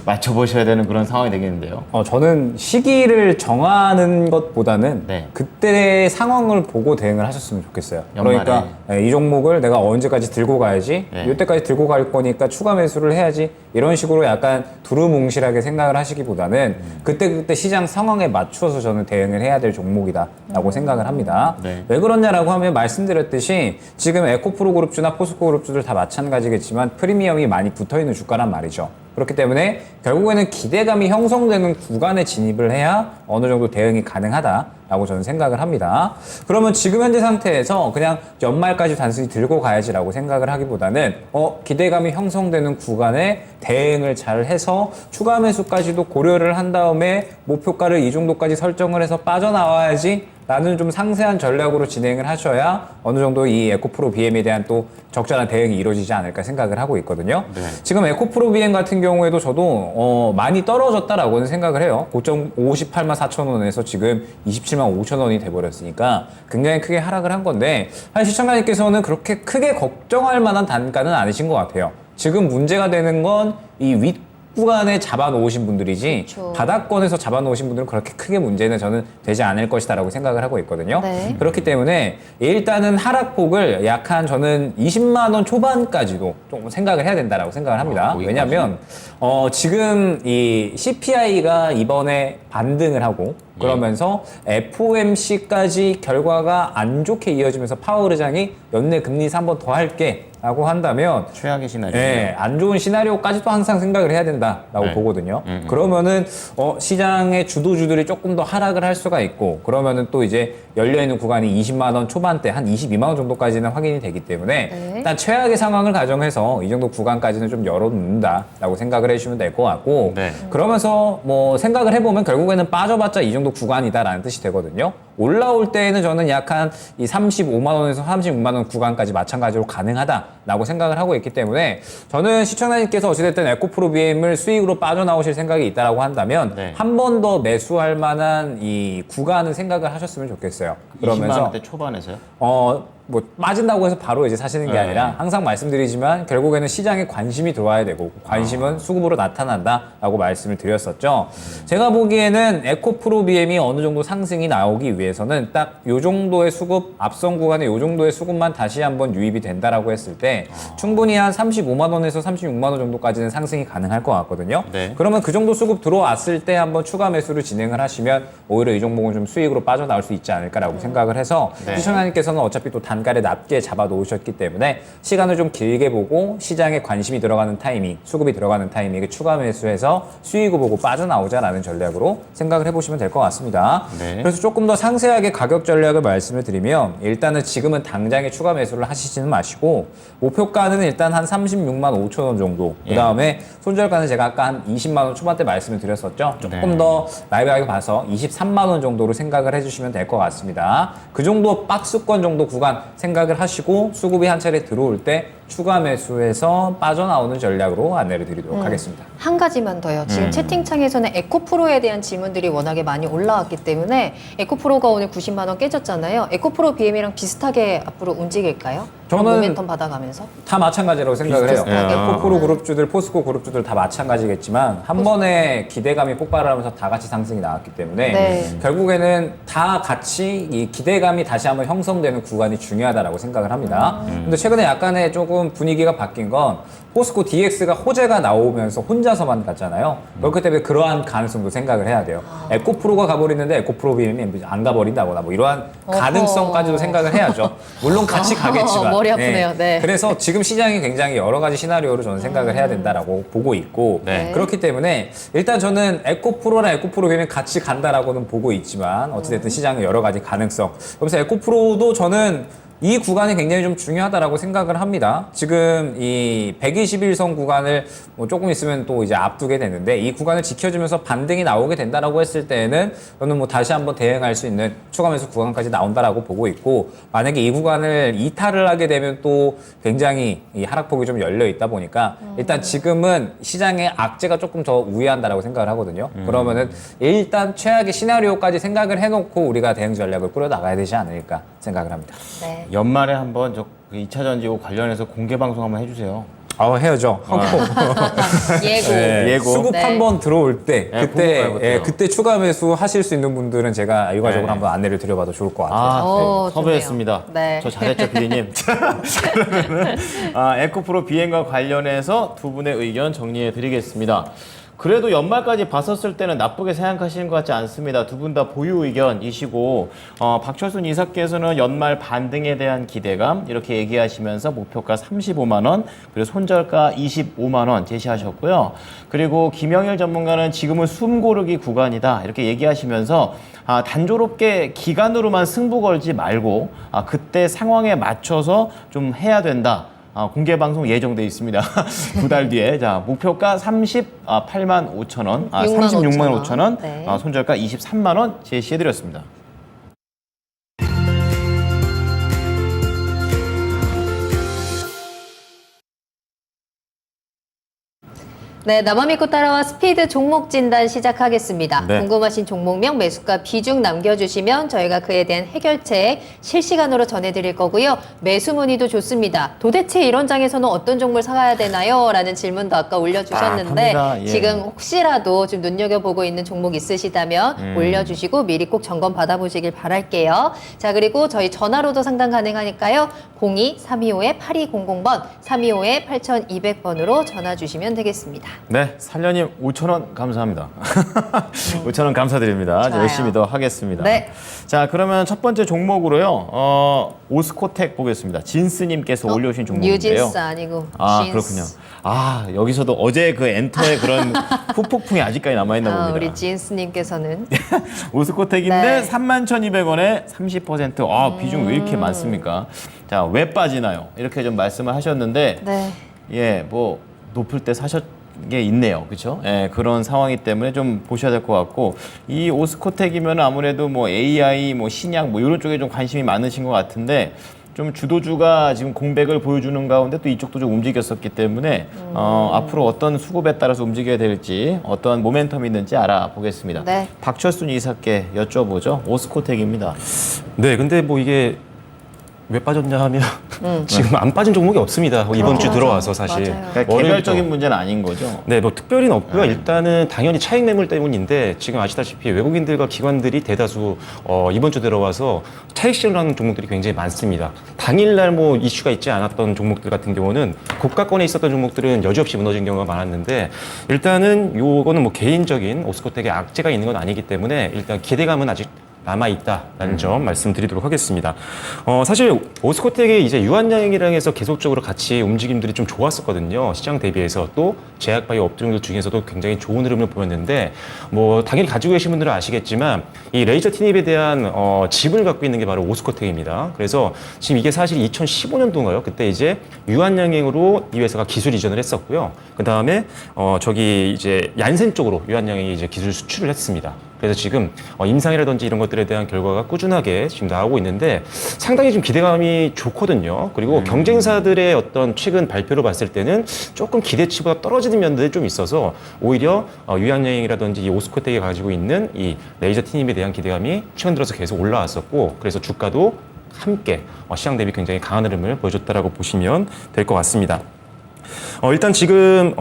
맞춰보셔야 되는 그런 상황이 되겠는데요. 저는 시기를 정하는 것보다는 네. 그때의 상황을 보고 대응을 하셨으면 좋겠어요. 연말에. 그러니까 이 종목을 내가 언제까지 들고 가야지, 네. 이때까지 들고 갈 거니까 추가 매수를 해야지, 이런 식으로 약간 두루뭉실하게 생각을 하시기보다는 그때그때 시장 상황에 맞춰서 저는 대응을 해야 될 종목이다라고 생각을 합니다. 네. 왜 그러냐라고 하면 말씀드렸듯이 지금 에코프로 그룹주나 포스코 그룹주들 다 마찬가지겠지만 프리미엄이 많이 붙어있는 주가란 말이죠. 그렇기 때문에 결국에는 기대감이 형성되는 구간에 진입을 해야 어느 정도 대응이 가능하다라고 저는 생각을 합니다. 그러면 지금 현재 상태에서 그냥 연말까지 단순히 들고 가야지라고 생각을 하기보다는 기대감이 형성되는 구간에 대응을 잘 해서 추가 매수까지도 고려를 한 다음에 목표가를 이 정도까지 설정을 해서 빠져나와야지 라는 좀 상세한 전략으로 진행을 하셔야 어느 정도 이 에코프로 BM에 대한 또 적절한 대응이 이루어지지 않을까 생각을 하고 있거든요. 네. 지금 에코프로 BM 같은 경우에도 저도 많이 떨어졌다라고는 생각을 해요. 고점 58만 4천 원에서 지금 27만 5천 원이 돼버렸으니까 굉장히 크게 하락을 한 건데 사실 시청자님께서는 그렇게 크게 걱정할 만한 단가는 아니신 것 같아요. 지금 문제가 되는 건 이 윗구간에 잡아놓으신 분들이지 그렇죠. 바닥권에서 잡아놓으신 분들은 그렇게 크게 문제는 저는 되지 않을 것이다라고 생각을 하고 있거든요. 네. 그렇기 때문에 일단은 하락폭을 약 한 저는 20만 원 초반까지도 좀 생각을 해야 된다라고 생각을 합니다. 거기까지? 왜냐하면 지금 이 CPI가 이번에 반등을 하고 그러면서 FOMC까지 결과가 안 좋게 이어지면서 파월 의장이 연내 금리 인상 한 번 더 할게 라고 한다면 최악의 시나리오. 네, 안 좋은 시나리오까지도 항상 생각을 해야 된다라고 네. 보거든요. 그러면은 시장의 주도주들이 조금 더 하락을 할 수가 있고 그러면은 또 이제 열려 있는 구간이 20만 원 초반대 한 22만 원 정도까지는 확인이 되기 때문에 네. 일단 최악의 상황을 가정해서 이 정도 구간까지는 좀 열어놓는다라고 생각을 해주시면 될 것 같고 네. 그러면서 뭐 생각을 해보면 결국에는 빠져봤자 이 정도 구간이다라는 뜻이 되거든요. 올라올 때에는 저는 약간 이 35만 원에서 36만 원 구간까지 마찬가지로 가능하다라고 생각을 하고 있기 때문에 저는 시청자님께서 어찌됐든 에코프로 BM을 수익으로 빠져나오실 생각이 있다라고 한다면 네. 한 번 더 매수할 만한 이 구간을 생각을 하셨으면 좋겠어요. 20만 원대 초반에서요? 뭐 빠진다고 해서 바로 이제 사시는 게 네. 아니라 항상 말씀드리지만 결국에는 시장에 관심이 들어와야 되고 관심은 수급으로 나타난다라고 말씀을 드렸었죠. 제가 보기에는 에코프로 BM이 어느 정도 상승이 나오기 위해서는 딱 요 정도의 수급 앞선 구간에 요 정도의 수급만 다시 한번 유입이 된다라고 했을 때 충분히 한 35만 원에서 36만 원 정도까지는 상승이 가능할 것 같거든요. 네. 그러면 그 정도 수급 들어왔을 때 한번 추가 매수를 진행을 하시면 오히려 이 종목은 좀 수익으로 빠져나올 수 있지 않을까라고 생각을 해서 네. 시청자님께서는 어차피 또 단가를 낮게 잡아 놓으셨기 때문에 시간을 좀 길게 보고 시장에 관심이 들어가는 타이밍, 수급이 들어가는 타이밍에 추가 매수해서 수익을 보고 빠져나오자라는 전략으로 생각을 해보시면 될 것 같습니다. 네. 그래서 조금 더 상세하게 가격 전략을 말씀을 드리면 일단은 지금은 당장에 추가 매수를 하시지는 마시고 목표가는 일단 한 36만 5천 원 정도 그 다음에 손절가는 제가 아까 한 20만 원 초반대 말씀을 드렸었죠. 조금 네. 더 라이브하게 봐서 23만 원 정도로 생각을 해주시면 될 것 같습니다. 그 정도 박스권 정도 구간 생각을 하시고 수급이 한 차례 들어올 때 추가 매수해서 빠져나오는 전략으로 안내를 드리도록 하겠습니다. 한 가지만 더요. 지금 채팅창에서는 에코프로에 대한 질문들이 워낙에 많이 올라왔기 때문에 에코프로가 오늘 90만 원 깨졌잖아요. 에코프로 BM이랑 비슷하게 앞으로 움직일까요? 저는 모멘텀 받아가면서? 다 마찬가지라고 생각을 해요. 비슷비슷하게. 에코프로 그룹주들, 포스코 그룹주들 다 마찬가지겠지만 한 번에 기대감이 폭발을 하면서 다 같이 상승이 나왔기 때문에 네. 결국에는 다 같이 이 기대감이 다시 한번 형성되는 구간이 중요하다라고 생각을 합니다. 근데 최근에 약간의 조금 분위기가 바뀐 건 포스코 DX가 호재가 나오면서 혼자서만 갔잖아요. 그렇기 때문에 그러한 가능성도 생각을 해야 돼요. 에코프로가 가버리는데 에코프로 BM이 안 가버린다거나 뭐 이러한 어허. 가능성까지도 생각을 해야죠. 물론 같이 가겠지만. 머리 아프네요. 네. 그래서 지금 시장이 굉장히 여러 가지 시나리오로 저는 생각을 해야 된다라고 보고 있고 네. 그렇기 때문에 일단 저는 에코프로랑 에코프로 BM이 같이 간다라고는 보고 있지만 어찌됐든 시장의 여러 가지 가능성. 그래서 에코프로도 저는 이 구간이 굉장히 좀 중요하다라고 생각을 합니다. 지금 이 121선 구간을 뭐 조금 있으면 또 이제 앞두게 되는데 이 구간을 지켜주면서 반등이 나오게 된다라고 했을 때에는 저는 뭐 다시 한번 대응할 수 있는 추가 매수 구간까지 나온다라고 보고 있고 만약에 이 구간을 이탈을 하게 되면 또 굉장히 이 하락폭이 좀 열려 있다 보니까 일단 지금은 시장의 악재가 조금 더 우회한다라고 생각을 하거든요. 그러면은 일단 최악의 시나리오까지 생각을 해놓고 우리가 대응 전략을 꾸려 나가야 되지 않을까 생각을 합니다. 네. 연말에 한번 저 2차 전지고 관련해서 공개 방송 한번 해주세요. 헤어져 하고 예고. 네, 예고. 수급 네. 한번 들어올 때 네, 그때 궁금해요. 그때 추가 매수 하실 수 있는 분들은 제가 일괄적으로 네. 한번 안내를 드려봐도 좋을 것 같아요. 아, 오, 네. 섭외했습니다. 좋네요. 네. 저 잘했죠, PD님. 그러면은 에코프로 비행과 관련해서 두 분의 의견 정리해 드리겠습니다. 그래도 연말까지 봤었을 때는 나쁘게 생각하시는 것 같지 않습니다. 두 분 다 보유 의견이시고 박철순 이사께서는 연말 반등에 대한 기대감 이렇게 얘기하시면서 목표가 35만 원 그리고 손절가 25만 원 제시하셨고요. 그리고 김영일 전문가는 지금은 숨고르기 구간이다 이렇게 얘기하시면서 단조롭게 기간으로만 승부 걸지 말고 그때 상황에 맞춰서 좀 해야 된다. 공개 방송 예정돼 있습니다. 2달 뒤에. 자, 목표가 38만 5천 원, 36만 5천 원, 네. 손절가 23만 원 제시해 드렸습니다. 네, 나만 믿고 따라와 스피드 종목 진단 시작하겠습니다. 네. 궁금하신 종목명, 매수가, 비중 남겨주시면 저희가 그에 대한 해결책 실시간으로 전해드릴 거고요. 매수 문의도 좋습니다. 도대체 이런 장에서는 어떤 종목을 사가야 되나요? 라는 질문도 아까 올려주셨는데 합니다. 예. 지금 혹시라도 좀 눈여겨보고 있는 종목 있으시다면 올려주시고 미리 꼭 점검 받아보시길 바랄게요. 자, 그리고 저희 전화로도 상담 가능하니까요. 02-325-8200번, 325-8200번으로 전화 주시면 되겠습니다. 네, 살려님 5천 원 감사합니다. 5천 원 감사드립니다. 좋아요. 열심히 더 하겠습니다. 네. 자, 그러면 첫 번째 종목으로요. 오스코텍 보겠습니다. 진스님께서 올려주신 종목인데요. 뉴진스 아니고 아, 진스. 그렇군요. 여기서도 어제 그 엔터의 그런 후폭풍이 아직까지 남아있나 봅니다. 우리 진스님께서는 오스코텍인데 네. 31,200원에 30%. 비중 왜 이렇게 많습니까? 자, 왜 빠지나요? 이렇게 좀 말씀을 하셨는데 네. 예, 뭐 높을 때 사셨 게 있네요. 그렇죠? 예, 그런 상황이기 때문에 좀 보셔야 될 것 같고 이 오스코텍이면 아무래도 뭐 AI, 뭐 신약 뭐 이런 쪽에 좀 관심이 많으신 것 같은데 좀 주도주가 지금 공백을 보여주는 가운데 또 이쪽도 좀 움직였었기 때문에 앞으로 어떤 수급에 따라서 움직여야 될지 어떤 모멘텀이 있는지 알아보겠습니다. 네. 박철순 이사께 여쭤보죠. 오스코텍입니다. 네, 근데 뭐 이게 왜 빠졌냐 하면 지금 안 빠진 종목이 없습니다. 이번 주 그렇죠. 들어와서 사실. 맞아요. 그러니까 개별적인 문제는 아닌 거죠. 네, 뭐 특별히는 없고요. 일단은 당연히 차익 매물 때문인데 지금 아시다시피 외국인들과 기관들이 대다수 이번 주 들어와서 차익 실현을 하는 종목들이 굉장히 많습니다. 당일날 뭐 이슈가 있지 않았던 종목들 같은 경우는 고가권에 있었던 종목들은 여지없이 무너진 경우가 많았는데 일단은 요거는 뭐 개인적인 오스코텍의 악재가 있는 건 아니기 때문에 일단 기대감은 아직 남아있다라는 점 말씀드리도록 하겠습니다. 사실 오스코텍이 이제 유한양행이랑 해서 계속적으로 같이 움직임들이 좀 좋았었거든요. 시장 대비해서 또 제약바이오 업종들 중에서도 굉장히 좋은 흐름을 보였는데 뭐 당연히 가지고 계신 분들은 아시겠지만 이 레이저 티닙에 대한 지분을 갖고 있는 게 바로 오스코텍입니다. 그래서 지금 이게 사실 2015년도인가요? 그때 이제 유한양행으로 이 회사가 기술 이전을 했었고요. 그 다음에 저기 이제 얀센 쪽으로 유한양행이 이제 기술 수출을 했습니다. 그래서 지금 임상이라든지 이런 것들에 대한 결과가 꾸준하게 지금 나오고 있는데 상당히 좀 기대감이 좋거든요. 그리고 경쟁사들의 어떤 최근 발표를 봤을 때는 조금 기대치보다 떨어지는 면들이 좀 있어서 오히려 유한여행이라든지 이 오스코텍이 가지고 있는 이 레이저 티닙에 대한 기대감이 최근 들어서 계속 올라왔었고 그래서 주가도 함께 시장 대비 굉장히 강한 흐름을 보여줬다라고 보시면 될 것 같습니다. 일단 지금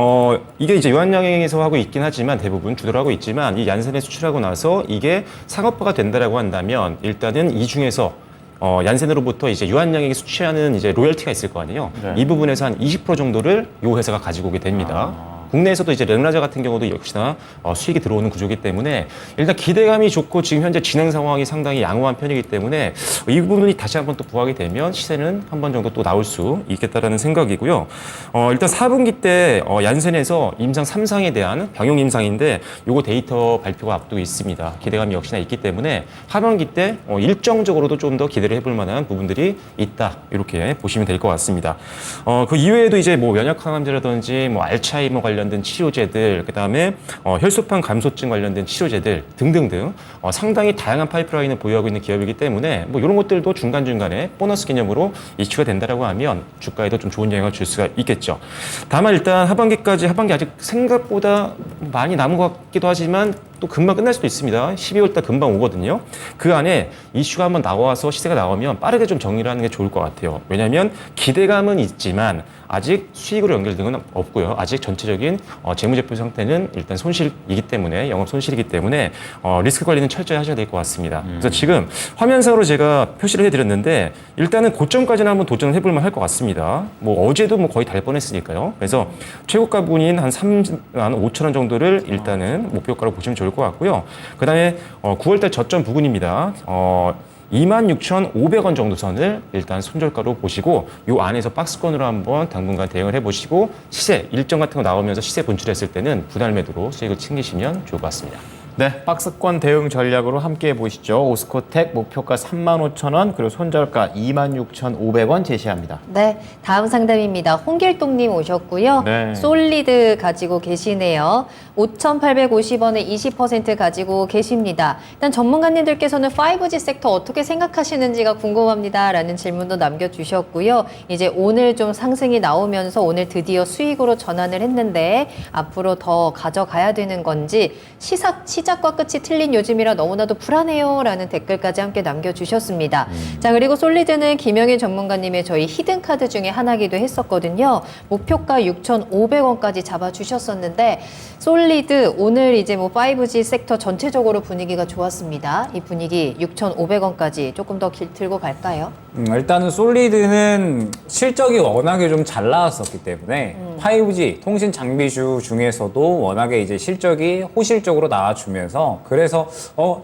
이게 이제 유한양행에서 하고 있긴 하지만 대부분 주도를 하고 있지만 이 얀센에 수출하고 나서 이게 상업화가 된다라고 한다면 일단은 이 중에서 얀센으로부터 이제 유한양행이 수취하는 이제 로열티가 있을 거 아니에요. 네. 이 부분에서 한 20% 정도를 이 회사가 가지고 오게 됩니다. 국내에서도 이제 렌라자 같은 경우도 역시나 수익이 들어오는 구조이기 때문에 일단 기대감이 좋고 지금 현재 진행 상황이 상당히 양호한 편이기 때문에 이 부분이 다시 한번 또 부각이 되면 시세는 한 번 정도 또 나올 수 있겠다라는 생각이고요. 일단 4분기 때 얀센에서 임상 3상에 대한 병용 임상인데 요거 데이터 발표가 앞두고 있습니다. 기대감이 역시나 있기 때문에 하반기 때 일정적으로도 좀 더 기대를 해볼 만한 부분들이 있다. 이렇게 보시면 될 것 같습니다. 그 이외에도 이제 뭐 면역항암제라든지 뭐 알츠하이머 관련된 치료제들, 그다음에 혈소판 감소증 관련된 치료제들 등등등 상당히 다양한 파이프라인을 보유하고 있는 기업이기 때문에 뭐 이런 것들도 중간중간에 보너스 개념으로 이슈가 된다라고 하면 주가에도 좀 좋은 영향을 줄 수가 있겠죠. 다만 일단 하반기 아직 생각보다 많이 남은 것 같기도 하지만 또 금방 끝날 수도 있습니다. 12월 달 금방 오거든요. 그 안에 이슈가 한번 나와서 시세가 나오면 빠르게 좀 정리를 하는 게 좋을 것 같아요. 왜냐하면 기대감은 있지만 아직 수익으로 연결된 건 없고요. 아직 전체적인 재무제표 상태는 일단 손실이기 때문에 영업 손실이기 때문에 리스크 관리는 철저히 하셔야 될 것 같습니다. 그래서 지금 화면상으로 제가 표시를 해드렸는데 일단은 고점까지는 한번 도전을 해볼 만할 것 같습니다. 뭐 어제도 뭐 거의 달 뻔했으니까요. 그래서 최고가 부분인 한 3만 5천 원 정도를 일단은 목표가로 보시면 좋을 것 같고요. 그다음에 9월달 저점 부근입니다. 26,500원 정도 선을 일단 손절가로 보시고 요 안에서 박스권으로 한번 당분간 대응을 해보시고 시세 일정 같은 거 나오면서 시세 분출했을 때는 분할 매도로 수익을 챙기시면 좋을 것 같습니다. 네, 박스권 대응 전략으로 함께 보시죠. 오스코텍 목표가 35,000원 그리고 손절가 26,500원 제시합니다. 네, 다음 상담입니다. 홍길동님 오셨고요. 네. 솔리드 가지고 계시네요. 5,850원에 20% 가지고 계십니다. 일단 전문가님들께서는 5G 섹터 어떻게 생각하시는지가 궁금합니다. 라는 질문도 남겨주셨고요. 이제 오늘 좀 상승이 나오면서 오늘 드디어 수익으로 전환을 했는데 앞으로 더 가져가야 되는 건지 시작과 끝이 틀린 요즘이라 너무나도 불안해요. 라는 댓글까지 함께 남겨주셨습니다. 자, 그리고 솔리드는 김영일 전문가님의 저희 히든카드 중에 하나기도 했었거든요. 목표가 6,500원까지 잡아주셨었는데 솔리드 오늘 이제 뭐 5G 섹터 전체적으로 분위기가 좋았습니다. 이 분위기 6,500원까지 조금 더 들고 갈까요? 일단은 솔리드는 실적이 워낙에 좀 잘 나왔었기 때문에 5G 통신 장비주 중에서도 워낙에 이제 실적이 호실적으로 나와주면서 그래서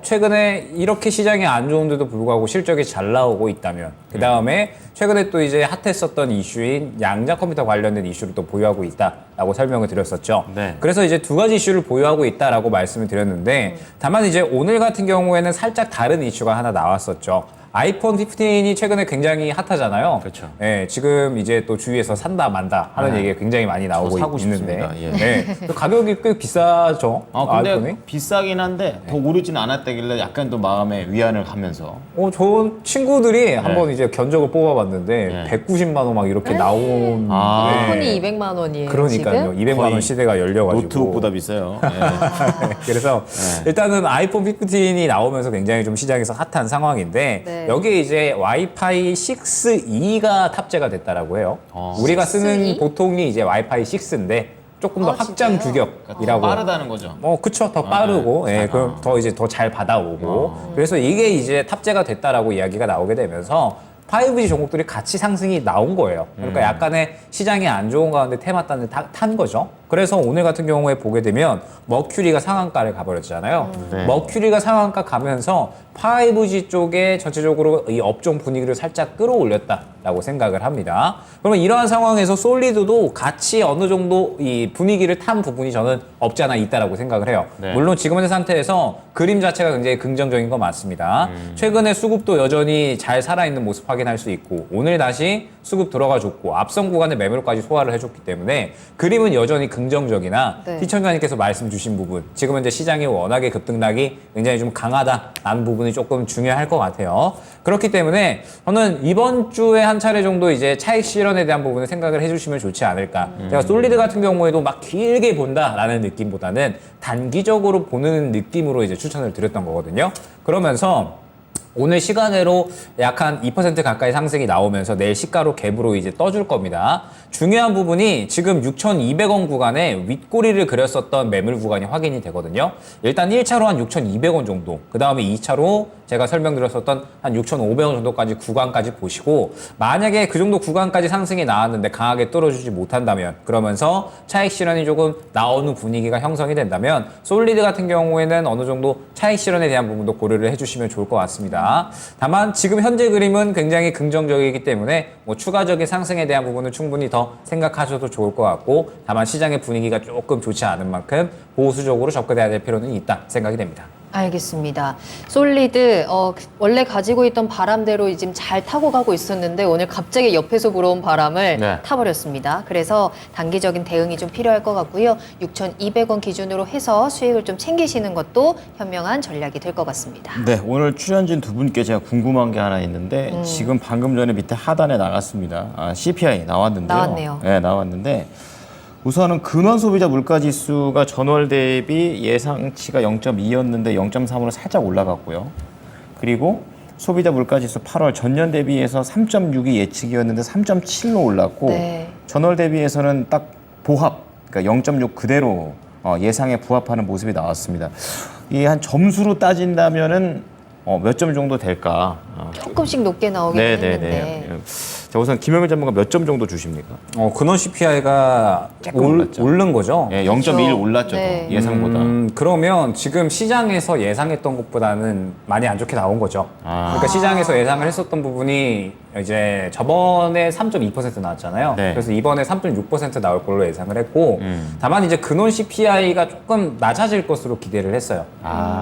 최근에 이렇게 시장이 안 좋은데도 불구하고 실적이 잘 나오고 있다면 그 다음에 최근에 또 이제 핫했었던 이슈인 양자 컴퓨터 관련된 이슈를 또 보유하고 있다라고 설명을 드렸었죠. 네. 그래서 이제 두 가지 이슈를 보유하고 있다라고 말씀을 드렸는데 다만 이제 오늘 같은 경우에는 살짝 다른 이슈가 하나 나왔었죠. 아이폰 15이 최근에 굉장히 핫하잖아요. 그렇죠. 네, 지금 이제 또 주위에서 산다 만다 하는 얘기가 굉장히 많이 나오고 사고 있는데, 싶습니다. 예. 네, 또 가격이 꽤 비싸죠. 근데 아이폰이. 비싸긴 한데 더 오르지는 않았다길래 약간 또 마음에 위안을 하면서 저 친구들이 한번 이제 견적을 뽑아봤는데 네. 190만 원 막 이렇게 나온. 아. 아이폰이 200만 원이에요. 그러니까요. 지금? 200만 원 거의 시대가 열려가지고. 노트북보다 비싸요. 예. 그래서 일단은 아이폰 15이 나오면서 굉장히 좀 시장에서 핫한 상황인데 네. 여기에 이제 와이파이 6E가 탑재가 됐다라고 해요. 우리가 쓰는 6E? 보통이 이제 와이파이 6인데 조금 더 확장 진짜요? 규격이라고. 빠르다는 거죠. 그쵸. 더 빠르고, 그럼 더 이제 더 잘 받아오고. 그래서 이게 이제 탑재가 됐다라고 이야기가 나오게 되면서 5G 종목들이 같이 상승이 나온 거예요. 그러니까 약간의 시장이 안 좋은 가운데 테마단을 탄 거죠. 그래서 오늘 같은 경우에 보게 되면 머큐리가 상한가를 가버렸잖아요. 네. 머큐리가 상한가 가면서 5G 쪽에 전체적으로 이 업종 분위기를 살짝 끌어올렸다라고 생각을 합니다. 그러면 이러한 상황에서 솔리드도 같이 어느 정도 이 분위기를 탄 부분이 저는 없지 않아 있다라고 생각을 해요. 네. 물론 지금 현재 상태에서 그림 자체가 굉장히 긍정적인 건 맞습니다. 최근에 수급도 여전히 잘 살아있는 모습 확인할 수 있고 오늘 다시 수급 들어가 줬고 앞선 구간에 매매로까지 소화를 해줬기 때문에 그림은 여전히 긍정적이나 네. 시청자님께서 말씀 주신 부분 지금 현재 시장이 워낙에 급등락이 굉장히 좀 강하다라는 부분이 조금 중요할 것 같아요. 그렇기 때문에 저는 이번 주에 한 차례 정도 이제 차익 실현에 대한 부분을 생각을 해주시면 좋지 않을까. 제가 솔리드 같은 경우에도 막 길게 본다라는 느낌보다는 단기적으로 보는 느낌으로 이제 추천을 드렸던 거거든요. 그러면서 오늘 시간으로 약 한 2% 가까이 상승이 나오면서 내일 시가로 갭으로 이제 떠줄 겁니다. 중요한 부분이 지금 6,200원 구간에 윗꼬리를 그렸었던 매물 구간이 확인이 되거든요. 일단 1차로 한 6,200원 정도, 그 다음에 2차로 제가 설명드렸었던 한 6,500원 정도까지 구간까지 보시고 만약에 그 정도 구간까지 상승이 나왔는데 강하게 뚫어주지 못한다면 그러면서 차익 실현이 조금 나오는 분위기가 형성이 된다면 솔리드 같은 경우에는 어느 정도 차익 실현에 대한 부분도 고려를 해주시면 좋을 것 같습니다. 다만 지금 현재 그림은 굉장히 긍정적이기 때문에 뭐 추가적인 상승에 대한 부분은 충분히 더 생각하셔도 좋을 것 같고 다만 시장의 분위기가 조금 좋지 않은 만큼 보수적으로 접근해야 될 필요는 있다 생각이 됩니다. 알겠습니다. 솔리드 원래 가지고 있던 바람대로 지금 잘 타고 가고 있었는데 오늘 갑자기 옆에서 불어온 바람을 네. 타버렸습니다. 그래서 단기적인 대응이 좀 필요할 것 같고요. 6,200원 기준으로 해서 수익을 좀 챙기시는 것도 현명한 전략이 될 것 같습니다. 네, 오늘 출연진 두 분께 제가 궁금한 게 하나 있는데 지금 방금 전에 밑에 하단에 나갔습니다. CPI 나왔는데요. 나왔네요. 네, 나왔는데 우선은 근원 소비자 물가 지수가 전월 대비 예상치가 0.2였는데 0.3으로 살짝 올라갔고요. 그리고 소비자 물가 지수 8월 전년 대비해서 3.6이 예측이었는데 3.7로 올랐고 네. 전월 대비해서는 딱 보합, 그러니까 0.6 그대로 예상에 부합하는 모습이 나왔습니다. 이 한 점수로 따진다면은 몇 점 정도 될까? 조금씩 높게 나오긴 했는데. 자, 우선 김영일 전문가 몇 점 정도 주십니까? 근원 CPI가 조금 올랐죠. 오른 거죠. 예, 0.1 올랐죠. 네. 더, 예상보다. 그러면 지금 시장에서 예상했던 것보다는 많이 안 좋게 나온 거죠. 그러니까 시장에서 예상을 했었던 부분이 이제 저번에 3.2% 나왔잖아요. 네. 그래서 이번에 3.6% 나올 걸로 예상을 했고, 다만 이제 근원 CPI가 조금 낮아질 것으로 기대를 했어요.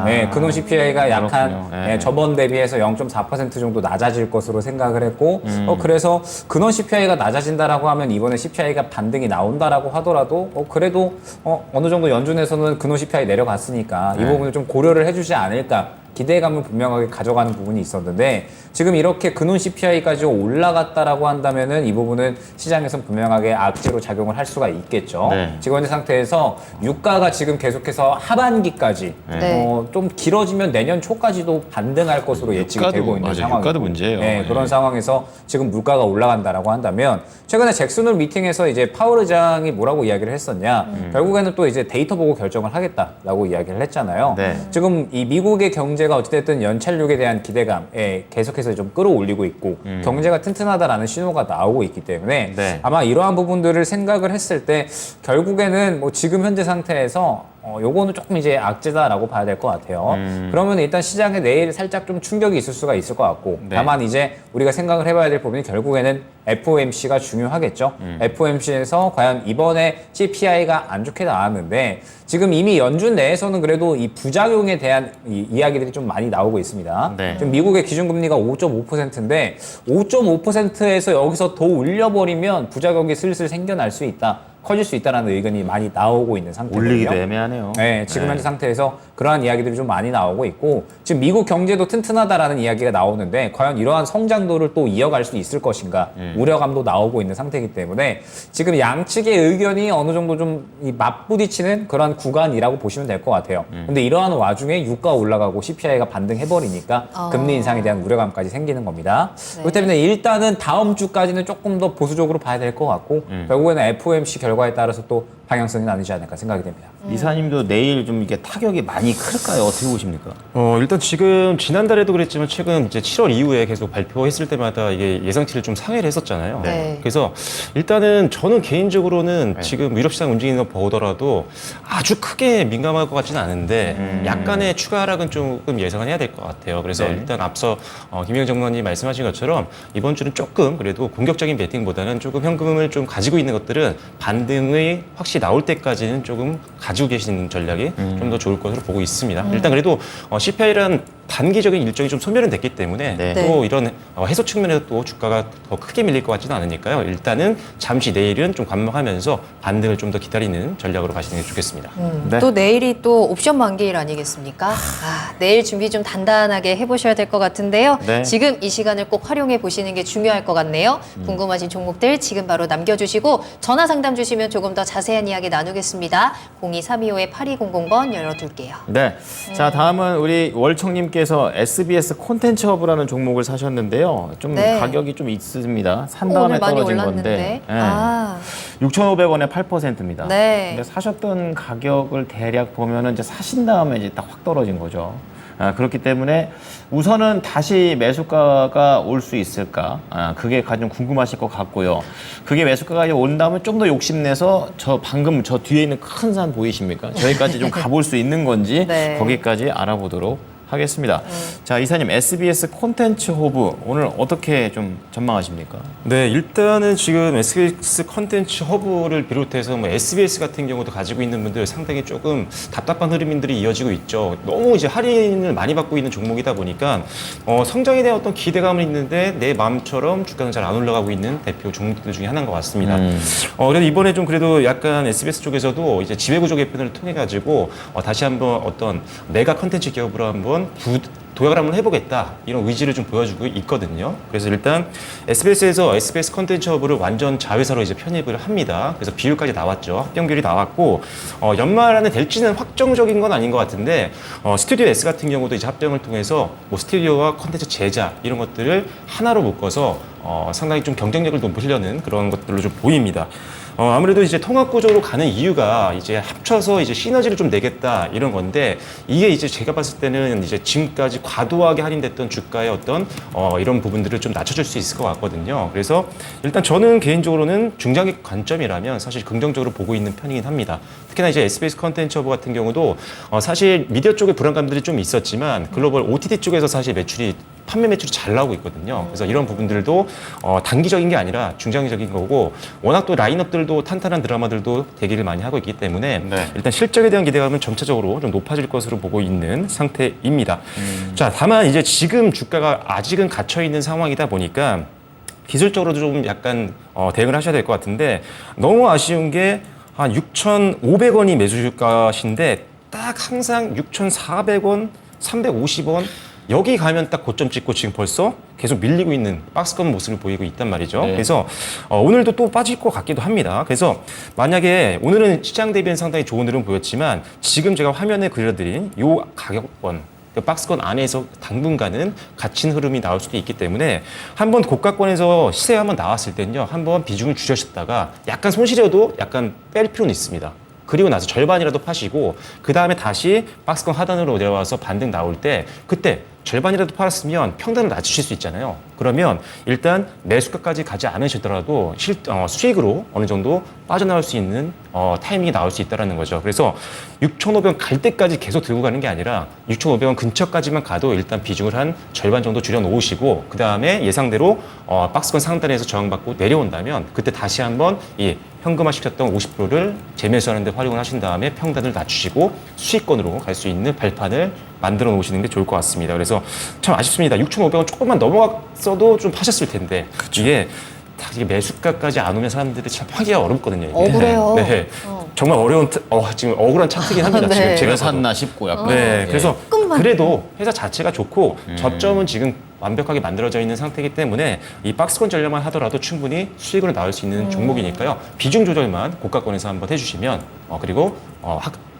네, 근원 CPI가 약한 그렇군요. 네. 저번 대비해서 0.4% 정도 낮아질 것으로 생각을 했고, 그래서 근원 CPI가 낮아진다라고 하면 이번에 CPI가 반등이 나온다라고 하더라도 그래도 어느 정도 연준에서는 근원 CPI 내려갔으니까 이 부분을 좀 고려를 해주지 않을까. 기대감을 분명하게 가져가는 부분이 있었는데 지금 이렇게 근원 CPI까지 올라갔다라고 한다면은 이 부분은 시장에서 분명하게 악재로 작용을 할 수가 있겠죠. 네. 지금 현재 상태에서 유가가 지금 계속해서 하반기까지 네. 좀 길어지면 내년 초까지도 반등할 것으로 예측이 유가도, 되고 있는 맞아요. 상황이고 유가도 문제예요. 네, 예. 그런 상황에서 지금 물가가 올라간다라고 한다면 최근에 잭슨홀 미팅에서 이제 파월 의장이 뭐라고 이야기를 했었냐 결국에는 또 이제 데이터 보고 결정을 하겠다라고 이야기를 했잖아요. 네. 지금 이 미국의 경제가 어찌됐든 연착륙에 대한 기대감에 계속해서 좀 끌어올리고 있고 경제가 튼튼하다라는 신호가 나오고 있기 때문에 네. 아마 이러한 부분들을 생각을 했을 때 결국에는 뭐 지금 현재 상태에서 요거는 조금 이제 악재다라고 봐야 될 것 같아요. 그러면 일단 시장에 내일 살짝 좀 충격이 있을 수가 있을 것 같고 네. 다만 이제 우리가 생각을 해봐야 될 부분이 결국에는 FOMC가 중요하겠죠. FOMC에서 과연 이번에 CPI가 안 좋게 나왔는데 지금 이미 연준 내에서는 그래도 이 부작용에 대한 이야기들이 좀 많이 나오고 있습니다. 네. 지금 미국의 기준금리가 5.5%인데 5.5%에서 여기서 더 올려버리면 부작용이 슬슬 생겨날 수 있다. 커질 수 있다는 의견이 많이 나오고 있는 상태거든요. 올리기도 애매하네요. 네, 지금 현재 상태에서 그러한 이야기들이 좀 많이 나오고 있고 지금 미국 경제도 튼튼하다라는 이야기가 나오는데 과연 이러한 성장도를 또 이어갈 수 있을 것인가 우려감도 나오고 있는 상태이기 때문에 지금 양측의 의견이 어느 정도 좀 맞부딪히는 그러한 구간이라고 보시면 될 것 같아요. 근데 이러한 와중에 유가 올라가고 CPI가 반등해버리니까 금리 인상에 대한 우려감까지 생기는 겁니다. 네. 그렇기 때문에 일단은 다음 주까지는 조금 더 보수적으로 봐야 될 것 같고 결국에는 FOMC 결과에 따라서 또 방향성이 나뉘지 않을까 생각이 됩니다. 이사님도 내일 좀 이게 타격이 많이 클까요? 어떻게 보십니까? 일단 지금 지난달에도 그랬지만 최근 이제 7월 이후에 계속 발표했을 때마다 이게 예상치를 좀 상회를 했었잖아요. 네. 그래서 일단은 저는 개인적으로는 지금 유럽 시장 움직이는 거 보더라도 아주 크게 민감할 것 같지는 않은데 약간의 추가 하락은 조금 예상을 해야 될 것 같아요. 그래서 네. 일단 앞서 김영일 전문가님 말씀하신 것처럼 이번 주는 조금 그래도 공격적인 베팅보다는 조금 현금을 좀 가지고 있는 것들은 반등이 확실히 나올 때까지는 조금 가지고 계시는 전략이 좀 더 좋을 것으로 보고 있습니다. 일단 그래도 CPI라는 단기적인 일정이 좀 소멸은 됐기 때문에 네. 또 이런 해소 측면에서 또 주가가 더 크게 밀릴 것 같지는 않으니까요. 일단은 잠시 내일은 좀 관망하면서 반등을 좀 더 기다리는 전략으로 가시는 게 좋겠습니다. 네. 또 내일이 또 옵션 만기일 아니겠습니까? 내일 준비 좀 단단하게 해보셔야 될 것 같은데요. 네. 지금 이 시간을 꼭 활용해 보시는 게 중요할 것 같네요. 궁금하신 종목들 지금 바로 남겨주시고 전화 상담 주시면 조금 더 자세한 이야기 나누겠습니다. 02325-8200번 열어둘게요. 네. 자, 다음은 우리 월청님께서 SBS 콘텐츠 허브라는 종목을 사셨는데요. 좀 네. 가격이 좀 있습니다. 산 다음에 오늘 많이 떨어진 올랐는데. 건데. 6,500원에 8%입니다. 네. 근데 사셨던 가격을 대략 보면은 이제 사신 다음에 이제 딱 확 떨어진 거죠. 그렇기 때문에 우선은 다시 매수가가 올 수 있을까? 그게 가장 궁금하실 것 같고요. 그게 매수가가 온다면 좀 더 욕심내서 방금 저 뒤에 있는 큰 산 보이십니까? 저기까지 좀 가볼 수 있는 건지 네. 거기까지 알아보도록 하겠습니다. 자, 이사님, SBS 콘텐츠 허브 오늘 어떻게 좀 전망하십니까? 네, 일단은 지금 SBS 컨텐츠 허브를 비롯해서 뭐 SBS 같은 경우도 가지고 있는 분들 상당히 조금 답답한 흐름들이 이어지고 있죠. 너무 이제 할인을 많이 받고 있는 종목이다 보니까 성장에 대한 어떤 기대감은 있는데 내 마음처럼 주가는 잘 안 올라가고 있는 대표 종목들 중에 하나인 것 같습니다. 그래서 이번에 좀 그래도 약간 SBS 쪽에서도 이제 지배구조 개편을 통해 가지고 다시 한번 어떤 메가 컨텐츠 기업으로 한번 한번 도약을 한번 해보겠다 이런 의지를 좀 보여주고 있거든요. 그래서 일단 SBS에서 SBS 컨텐츠 허브를 완전 자회사로 이제 편입을 합니다. 그래서 비율까지 나왔죠. 합병비율이 나왔고 연말 안에 될지는 확정적인 건 아닌 것 같은데 스튜디오 S 같은 경우도 이제 합병을 통해서 뭐 스튜디오와 컨텐츠 제작 이런 것들을 하나로 묶어서 상당히 좀 경쟁력을 높이려는 그런 것들로 좀 보입니다. 아무래도 이제 통합 구조로 가는 이유가 이제 합쳐서 이제 시너지를 좀 내겠다 이런 건데 이게 이제 제가 봤을 때는 이제 지금까지 과도하게 할인됐던 주가의 어떤 이런 부분들을 좀 낮춰줄 수 있을 것 같거든요. 그래서 일단 저는 개인적으로는 중장기 관점이라면 사실 긍정적으로 보고 있는 편이긴 합니다. 특히나 이제 SBS 컨텐츠 허브 같은 경우도 사실 미디어 쪽에 불안감들이 좀 있었지만 글로벌 OTT 쪽에서 사실 판매 매출이 잘 나오고 있거든요. 그래서 이런 부분들도 단기적인 게 아니라 중장기적인 거고 워낙 또 라인업들도 탄탄한 드라마들도 대기를 많이 하고 있기 때문에 네. 일단 실적에 대한 기대감은 점차적으로 좀 높아질 것으로 보고 있는 상태입니다. 자, 다만 이제 지금 주가가 아직은 갇혀 있는 상황이다 보니까 기술적으로도 좀 약간 대응을 하셔야 될 것 같은데 너무 아쉬운 게 한 6,500원이 매수 주가신데 딱 항상 6,400원, 350원 여기 가면 딱 고점 찍고 지금 벌써 계속 밀리고 있는 박스권 모습을 보이고 있단 말이죠. 네. 그래서 오늘도 또 빠질 것 같기도 합니다. 그래서 만약에 오늘은 시장 대비는 상당히 좋은 흐름 보였지만 지금 제가 화면에 그려드린 이 가격권 박스권 안에서 당분간은 갇힌 흐름이 나올 수도 있기 때문에 한번 고가권에서 시세가 한번 나왔을 때는요. 한번 비중을 줄여셨다가 약간 손실해도 약간 뺄 필요는 있습니다. 그리고 나서 절반이라도 파시고 그 다음에 다시 박스권 하단으로 내려와서 반등 나올 때 그때 절반이라도 팔았으면 평단을 낮추실 수 있잖아요. 그러면 일단 매수가까지 가지 않으시더라도 수익으로 어느 정도 빠져나올 수 있는 타이밍이 나올 수 있다는 거죠. 그래서 6,500원 갈 때까지 계속 들고 가는 게 아니라 6,500원 근처까지만 가도 일단 비중을 한 절반 정도 줄여놓으시고 그 다음에 예상대로 박스권 상단에서 저항받고 내려온다면 그때 다시 한번 이 현금화 시켰던 50%를 재매수하는 데 활용을 하신 다음에 평단을 낮추시고 수익권으로 갈 수 있는 발판을 만들어 놓으시는 게 좋을 것 같습니다. 그래서 참 아쉽습니다. 6,500원 조금만 넘어갔어도 좀 파셨을 텐데 이게 딱 이게 매수가까지 안 오면 사람들이 참 하기가 어렵거든요. 이게. 억울해요. 네. 정말 어려운 지금 억울한 차트긴 합니다. 네. 지금 제가 왜 봐도. 샀나 싶고 약간. 네, 예. 그래서 조금만. 그래도 회사 자체가 좋고 저점은 지금 완벽하게 만들어져 있는 상태이기 때문에 이 박스권 전략만 하더라도 충분히 수익으로 나올 수 있는 종목이니까요. 비중 조절만 고가권에서 한번 해주시면 그리고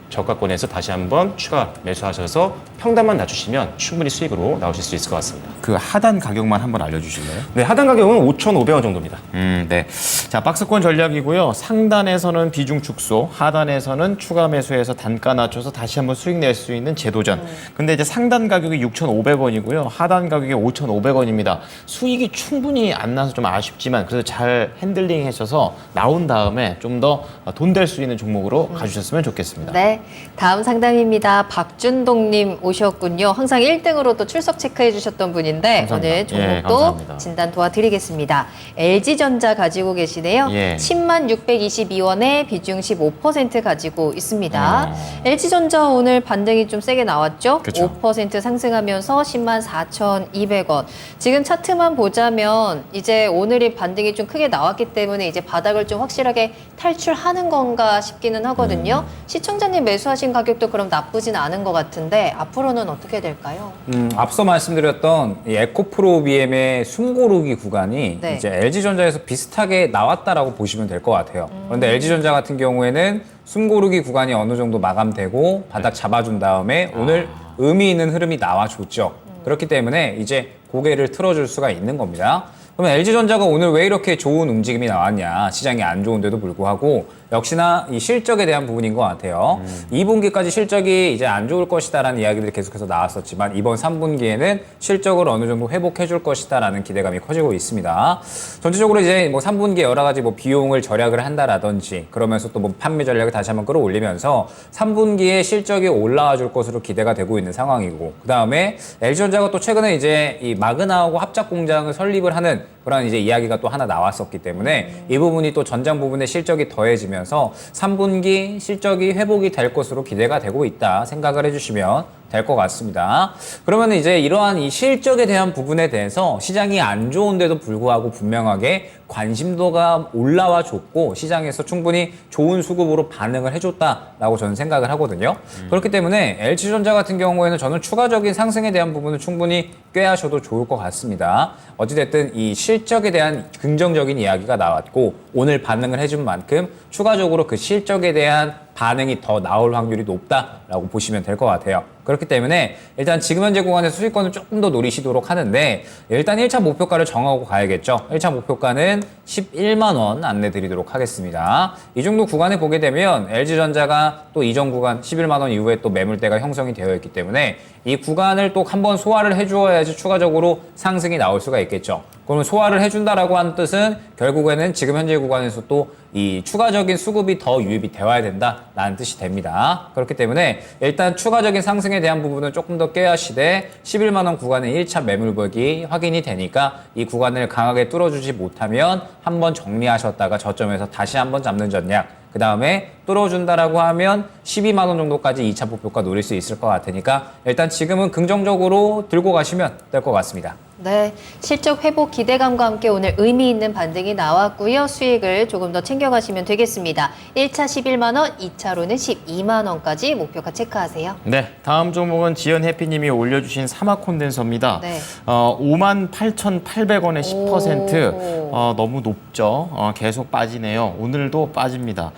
저가권에서 다시 한번 추가 매수하셔서 평단만 낮추시면 충분히 수익으로 나오실 수 있을 것 같습니다. 그 하단 가격만 한번 알려주실래요? 네, 하단 가격은 5,500원 정도입니다. 네. 자, 박스권 전략이고요. 상단에서는 비중 축소, 하단에서는 추가 매수해서 단가 낮춰서 다시 한번 수익 낼 수 있는 재도전. 근데 이제 상단 가격이 6,500원이고요. 하단 가격이 5,500원입니다. 수익이 충분히 안 나서 좀 아쉽지만 그래도 잘 핸들링 하셔서 나온 다음에 좀 더 돈 될 수 있는 종목으로 가주셨으면 좋겠습니다. 네, 다음 상담입니다. 박준동님 오셨군요. 항상 1등으로 또 출석 체크해 주셨던 분인데 감사합니다. 오늘 예, 종목도 감사합니다. 진단 도와드리겠습니다. LG전자 가지고 계시네요. 예. 10만 622원에 비중 15% 가지고 있습니다. LG전자 오늘 반등이 좀 세게 나왔죠? 그쵸. 5% 상승하면서 10만 4,200원. 지금 차트만 보자면 이제 오늘이 반등이 좀 크게 나왔기 때문에 이제 바닥을 좀 확실하게 탈출하는 건가 싶기는 하거든요. 시청자님 매수하신 가격도 그럼 나쁘진 않은 것 같은데 앞으로는 어떻게 될까요? 앞서 말씀드렸던 이 에코프로 BM의 숨고르기 구간이 네. 이제 LG전자에서 비슷하게 나왔다라고 보시면 될 것 같아요. 그런데 LG전자 같은 경우에는 숨고르기 구간이 어느 정도 마감되고 바닥 잡아준 다음에 오늘 의미 있는 흐름이 나와줬죠. 그렇기 때문에 이제 고개를 틀어줄 수가 있는 겁니다. 그러면 LG전자가 오늘 왜 이렇게 좋은 움직임이 나왔냐, 시장이 안 좋은데도 불구하고 역시나 이 실적에 대한 부분인 것 같아요. 2분기까지 실적이 이제 안 좋을 것이다라는 이야기들이 계속해서 나왔었지만 이번 3분기에는 실적을 어느 정도 회복해 줄 것이다라는 기대감이 커지고 있습니다. 전체적으로 이제 뭐 3분기에 여러 가지 뭐 비용을 절약을 한다라든지 그러면서 또 뭐 판매 전략을 다시 한번 끌어올리면서 3분기에 실적이 올라와 줄 것으로 기대가 되고 있는 상황이고 그 다음에 LG전자가 또 최근에 이제 이 마그나하고 합작 공장을 설립을 하는 그런 이제 이야기가 또 하나 나왔었기 때문에 이 부분이 또 전장 부분의 실적이 더해지면서 3분기 실적이 회복이 될 것으로 기대가 되고 있다 생각을 해주시면 될 것 같습니다. 그러면 이제 이러한 이 실적에 대한 부분에 대해서 시장이 안 좋은데도 불구하고 분명하게 관심도가 올라와 줬고 시장에서 충분히 좋은 수급으로 반응을 해줬다라고 저는 생각을 하거든요. 그렇기 때문에 LG전자 같은 경우에는 저는 추가적인 상승에 대한 부분을 충분히 꾀하셔도 좋을 것 같습니다. 어찌됐든 이 실적에 대한 긍정적인 이야기가 나왔고 오늘 반응을 해준 만큼 추가적으로 그 실적에 대한 반응이 더 나올 확률이 높다라고 보시면 될 것 같아요. 그렇기 때문에 일단 지금 현재 구간에서 수익권을 조금 더 노리시도록 하는데 일단 1차 목표가를 정하고 가야겠죠. 1차 목표가는 11만 원 안내 드리도록 하겠습니다. 이 정도 구간에 보게 되면 LG전자가 또 이전 구간 11만 원 이후에 또 매물대가 형성이 되어 있기 때문에 이 구간을 또 한번 소화를 해주어야지 추가적으로 상승이 나올 수가 있겠죠. 그러면 소화를 해준다라고 하는 뜻은 결국에는 지금 현재 구간에서 또 이 추가적인 수급이 더 유입이 되어야 된다라는 뜻이 됩니다. 그렇기 때문에 일단 추가적인 상승에 대한 부분은 조금 더 깨하시되 11만 원 구간의 1차 매물벽이 확인이 되니까 이 구간을 강하게 뚫어주지 못하면 한번 정리하셨다가 저점에서 다시 한번 잡는 전략 그 다음에 뚫어준다라고 하면 12만 원 정도까지 2차 목표가 노릴 수 있을 것 같으니까 일단 지금은 긍정적으로 들고 가시면 될 것 같습니다. 네, 실적 회복 기대감과 함께 오늘 의미 있는 반등이 나왔고요. 수익을 조금 더 챙겨가시면 되겠습니다. 1차 11만 원, 2차로는 12만 원까지 목표가 체크하세요. 네, 다음 종목은 지연 해피님이 올려주신 사막 콘덴서입니다. 네. 58,800원에 10%. 오. 너무 높죠. 계속 빠지네요. 오늘도 빠집니다.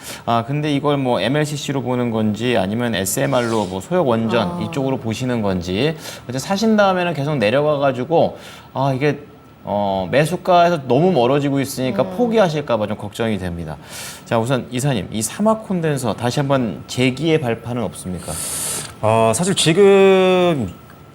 근데 이걸 뭐 MLCC로 보는 건지 아니면 SMR로 뭐 소역 원전 이쪽으로 보시는 건지 어쨌든 사신 다음에는 계속 내려가가지고 이게 매수가에서 너무 멀어지고 있으니까 포기하실까봐 좀 걱정이 됩니다. 자, 우선 이사님, 이 사막 콘덴서 다시 한번 재기의 발판은 없습니까? 사실 지금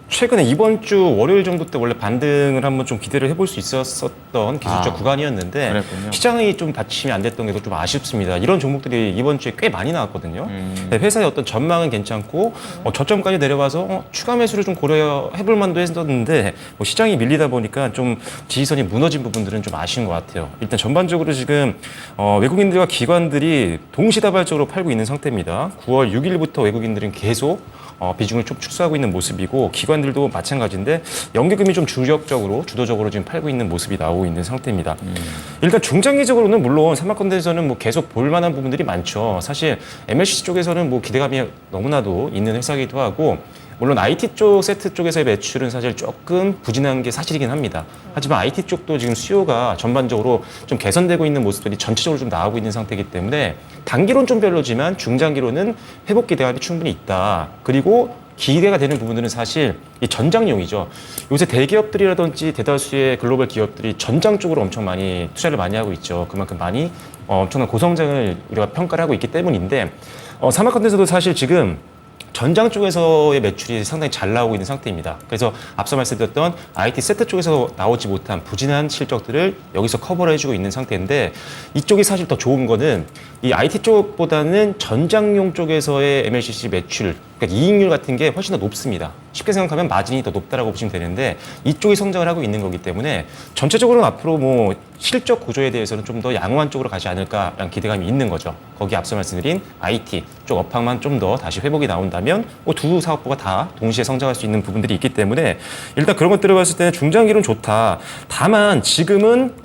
최근에 이번 주 월요일 정도 때 원래 반등을 한번 좀 기대를 해볼 수 있었던 기술적 구간이었는데 그랬군요. 시장이 좀 받침이 안 됐던 게 좀 아쉽습니다. 이런 종목들이 이번 주에 꽤 많이 나왔거든요. 회사의 어떤 전망은 괜찮고 저점까지 내려와서 추가 매수를 좀 고려해볼 만도 했었는데 뭐 시장이 밀리다 보니까 좀 지지선이 무너진 부분들은 좀 아쉬운 것 같아요. 일단 전반적으로 지금 외국인들과 기관들이 동시다발적으로 팔고 있는 상태입니다. 9월 6일부터 외국인들은 계속 비중을 좀 축소하고 있는 모습이고 기관들도 마찬가지인데 연기금이 좀 주도적으로 지금 팔고 있는 모습이 나오고 있는 상태입니다. 일단 중장기적으로는 물론 사막컨대에서는 뭐 계속 볼 만한 부분들이 많죠. 사실 MLCC 쪽에서는 뭐 기대감이 너무나도 있는 회사이기도 하고 물론 IT 쪽 세트 쪽에서의 매출은 사실 조금 부진한 게 사실이긴 합니다. 하지만 IT 쪽도 지금 수요가 전반적으로 좀 개선되고 있는 모습들이 전체적으로 좀 나오고 있는 상태이기 때문에 단기로는 좀 별로지만 중장기로는 회복 기대감이 충분히 있다. 그리고 기대가 되는 부분들은 사실 이 전장용이죠. 요새 대기업들이라든지 대다수의 글로벌 기업들이 전장 쪽으로 엄청 많이 투자를 많이 하고 있죠. 그만큼 많이 엄청난 고성장을 우리가 평가를 하고 있기 때문인데 사막컨텐츠도 사실 지금 전장 쪽에서의 매출이 상당히 잘 나오고 있는 상태입니다. 그래서 앞서 말씀드렸던 IT 세트 쪽에서 나오지 못한 부진한 실적들을 여기서 커버를 해주고 있는 상태인데 이쪽이 사실 더 좋은 거는 이 IT 쪽보다는 전장용 쪽에서의 MLCC 매출, 그러니까 이익률 같은 게 훨씬 더 높습니다. 쉽게 생각하면 마진이 더 높다라고 보시면 되는데 이쪽이 성장을 하고 있는 거기 때문에 전체적으로는 앞으로 뭐 실적 구조에 대해서는 좀 더 양호한 쪽으로 가지 않을까라는 기대감이 있는 거죠. 거기 앞서 말씀드린 IT 쪽 업황만 좀 더 다시 회복이 나온다면 두 사업부가 다 동시에 성장할 수 있는 부분들이 있기 때문에 일단 그런 것들을 봤을 때는 중장기로는 좋다. 다만 지금은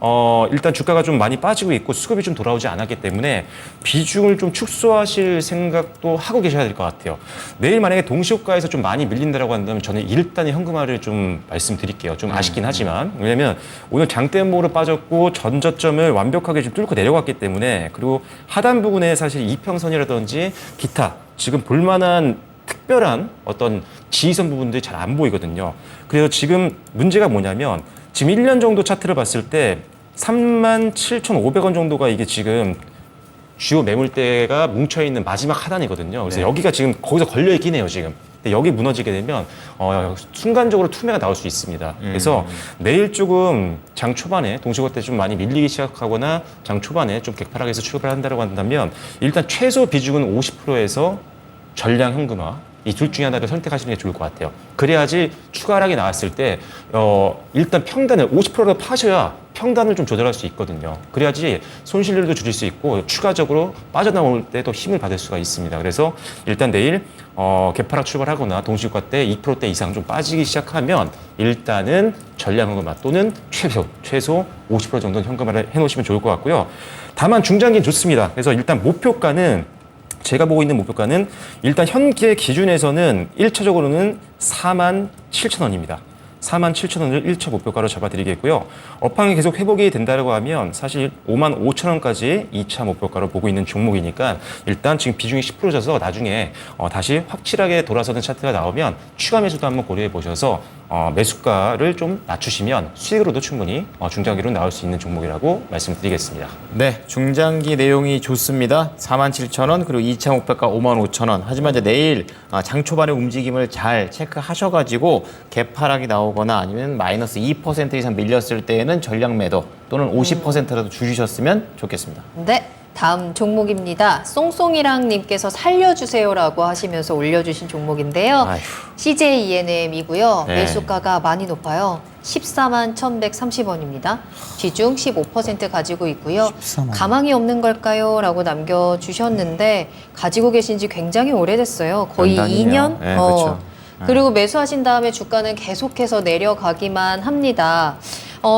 일단 주가가 좀 많이 빠지고 있고 수급이 좀 돌아오지 않았기 때문에 비중을 좀 축소하실 생각도 하고 계셔야 될 것 같아요. 내일 만약에 동시효과에서 좀 많이 밀린다라고 한다면 저는 일단의 현금화를 좀 말씀드릴게요. 좀 아쉽긴 하지만 왜냐면 오늘 장대모로 빠졌고 전저점을 완벽하게 좀 뚫고 내려갔기 때문에 그리고 하단 부분에 사실 이평선이라든지 기타 지금 볼만한 특별한 어떤 지지선 부분들이 잘 안 보이거든요. 그래서 지금 문제가 뭐냐면 지금 1년 정도 차트를 봤을 때 37,500원 정도가 이게 지금 주요 매물대가 뭉쳐있는 마지막 하단이거든요. 그래서 여기가 지금 거기서 걸려있긴 해요, 지금. 근데 여기 무너지게 되면 순간적으로 투매가 나올 수 있습니다. 그래서 내일 조금 장 초반에 동시고 때 좀 많이 밀리기 시작하거나 장 초반에 좀 객파락해서 출발을 한다고 한다면 일단 최소 비중은 50%에서 전량 현금화 이 둘 중에 하나를 선택하시는 게 좋을 것 같아요. 그래야지 추가 하락이 나왔을 때 일단 평단을 50%를 파셔야 평단을 좀 조절할 수 있거든요. 그래야지 손실률도 줄일 수 있고 추가적으로 빠져나올 때도 힘을 받을 수가 있습니다. 그래서 일단 내일 개파락 출발하거나 동시효과 때 2%대 이상 좀 빠지기 시작하면 일단은 전량현금화 또는 최소 50% 정도는 현금화를 해놓으시면 좋을 것 같고요. 다만 중장기는 좋습니다. 그래서 일단 목표가는 제가 보고 있는 목표가는 일단 현재 기준에서는 1차적으로는 47,000원입니다. 47,000원을 1차 목표가로 잡아드리겠고요. 업황이 계속 회복이 된다고 하면 사실 55,000원까지 2차 목표가로 보고 있는 종목이니까 일단 지금 비중이 10% 져서 나중에 다시 확실하게 돌아서는 차트가 나오면 추가 매수도 한번 고려해 보셔서 매수가를 좀 낮추시면 수익으로도 충분히 중장기로 나올 수 있는 종목이라고 말씀드리겠습니다. 네, 중장기 내용이 좋습니다. 47,000원 그리고 2차 목표가 55,000원. 하지만 이제 내일 장 초반의 움직임을 잘 체크하셔가지고 개파락이 나오거나 아니면 마이너스 2% 이상 밀렸을 때에는 전량 매도 또는 50%라도 줄이셨으면 좋겠습니다. 네. 다음 종목입니다. 송송이랑님께서 살려주세요라고 하시면서 올려주신 종목인데요. 아휴. CJ ENM이고요. 네. 매수가가 많이 높아요. 14만 1,130원입니다. 비중 15% 가지고 있고요. 14만. 가망이 없는 걸까요? 라고 남겨주셨는데 가지고 계신 지 굉장히 오래됐어요. 거의 연단이네요. 2년? 네, 그렇죠. 그리고 매수하신 다음에 주가는 계속해서 내려가기만 합니다.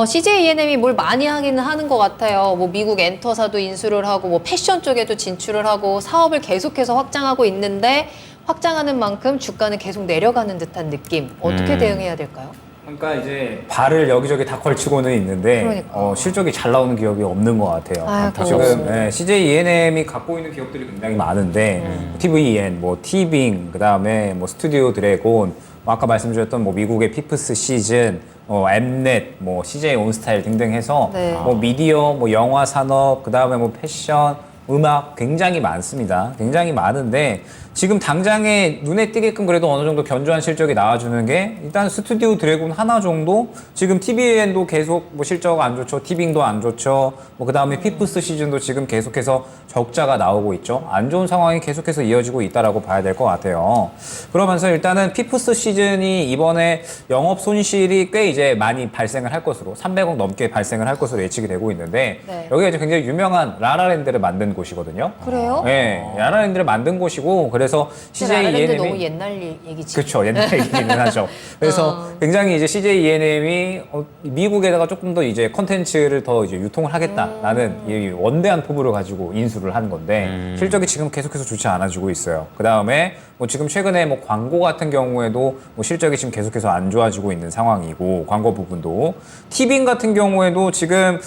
CJ ENM이 뭘 많이 하기는 하는 것 같아요. 뭐 미국 엔터사도 인수를 하고 뭐 패션 쪽에도 진출을 하고 사업을 계속해서 확장하고 있는데 확장하는 만큼 주가는 계속 내려가는 듯한 느낌. 어떻게 대응해야 될까요? 그러니까 이제 발을 여기저기 다 걸치고는 있는데 그러니까. 실적이 잘 나오는 기업이 없는 것 같아요. 아이고. 지금 CJ ENM이 갖고 있는 기업들이 굉장히 많은데 TVN, 뭐 티빙, 그다음에 뭐 스튜디오 드래곤, 뭐 아까 말씀드렸던 뭐 미국의 피프스 시즌, 엠넷, 뭐 CJ 온스타일 등등 해서 네. 뭐 미디어, 뭐 영화 산업, 그다음에 뭐 패션, 음악 굉장히 많습니다. 굉장히 많은데 지금 당장에 눈에 띄게끔 그래도 어느 정도 견조한 실적이 나와주는 게 일단 스튜디오 드래곤 하나 정도 지금 TVN도 계속 뭐 실적 안 좋죠. 티빙도 안 좋죠. 뭐 그다음에 피프스 시즌도 지금 계속해서 적자가 나오고 있죠. 안 좋은 상황이 계속해서 이어지고 있다라고 봐야 될 것 같아요. 그러면서 일단은 피프스 시즌이 이번에 영업 손실이 꽤 이제 많이 발생을 할 것으로 300억 넘게 발생을 할 것으로 예측이 되고 있는데 네. 여기가 이제 굉장히 유명한 라라랜드를 만든 곳이거든요. 그래요? 네, 라라랜드를 만든 곳이고 그래서 CJ 라라랜드 너무 ENM이 옛날 얘기지. 그렇죠. 옛날 얘기는 하죠. 그래서 굉장히 이제 CJ ENM이 미국에다가 조금 더 이제 컨텐츠를 더 이제 유통을 하겠다라는 이 원대한 포부를 가지고 인수를 한 건데 실적이 지금 계속해서 좋지 않아지고 있어요. 그 다음에 뭐 지금 최근에 뭐 광고 같은 경우에도 뭐 실적이 지금 계속해서 안 좋아지고 있는 상황이고 광고 부분도 티빙 같은 경우에도 지금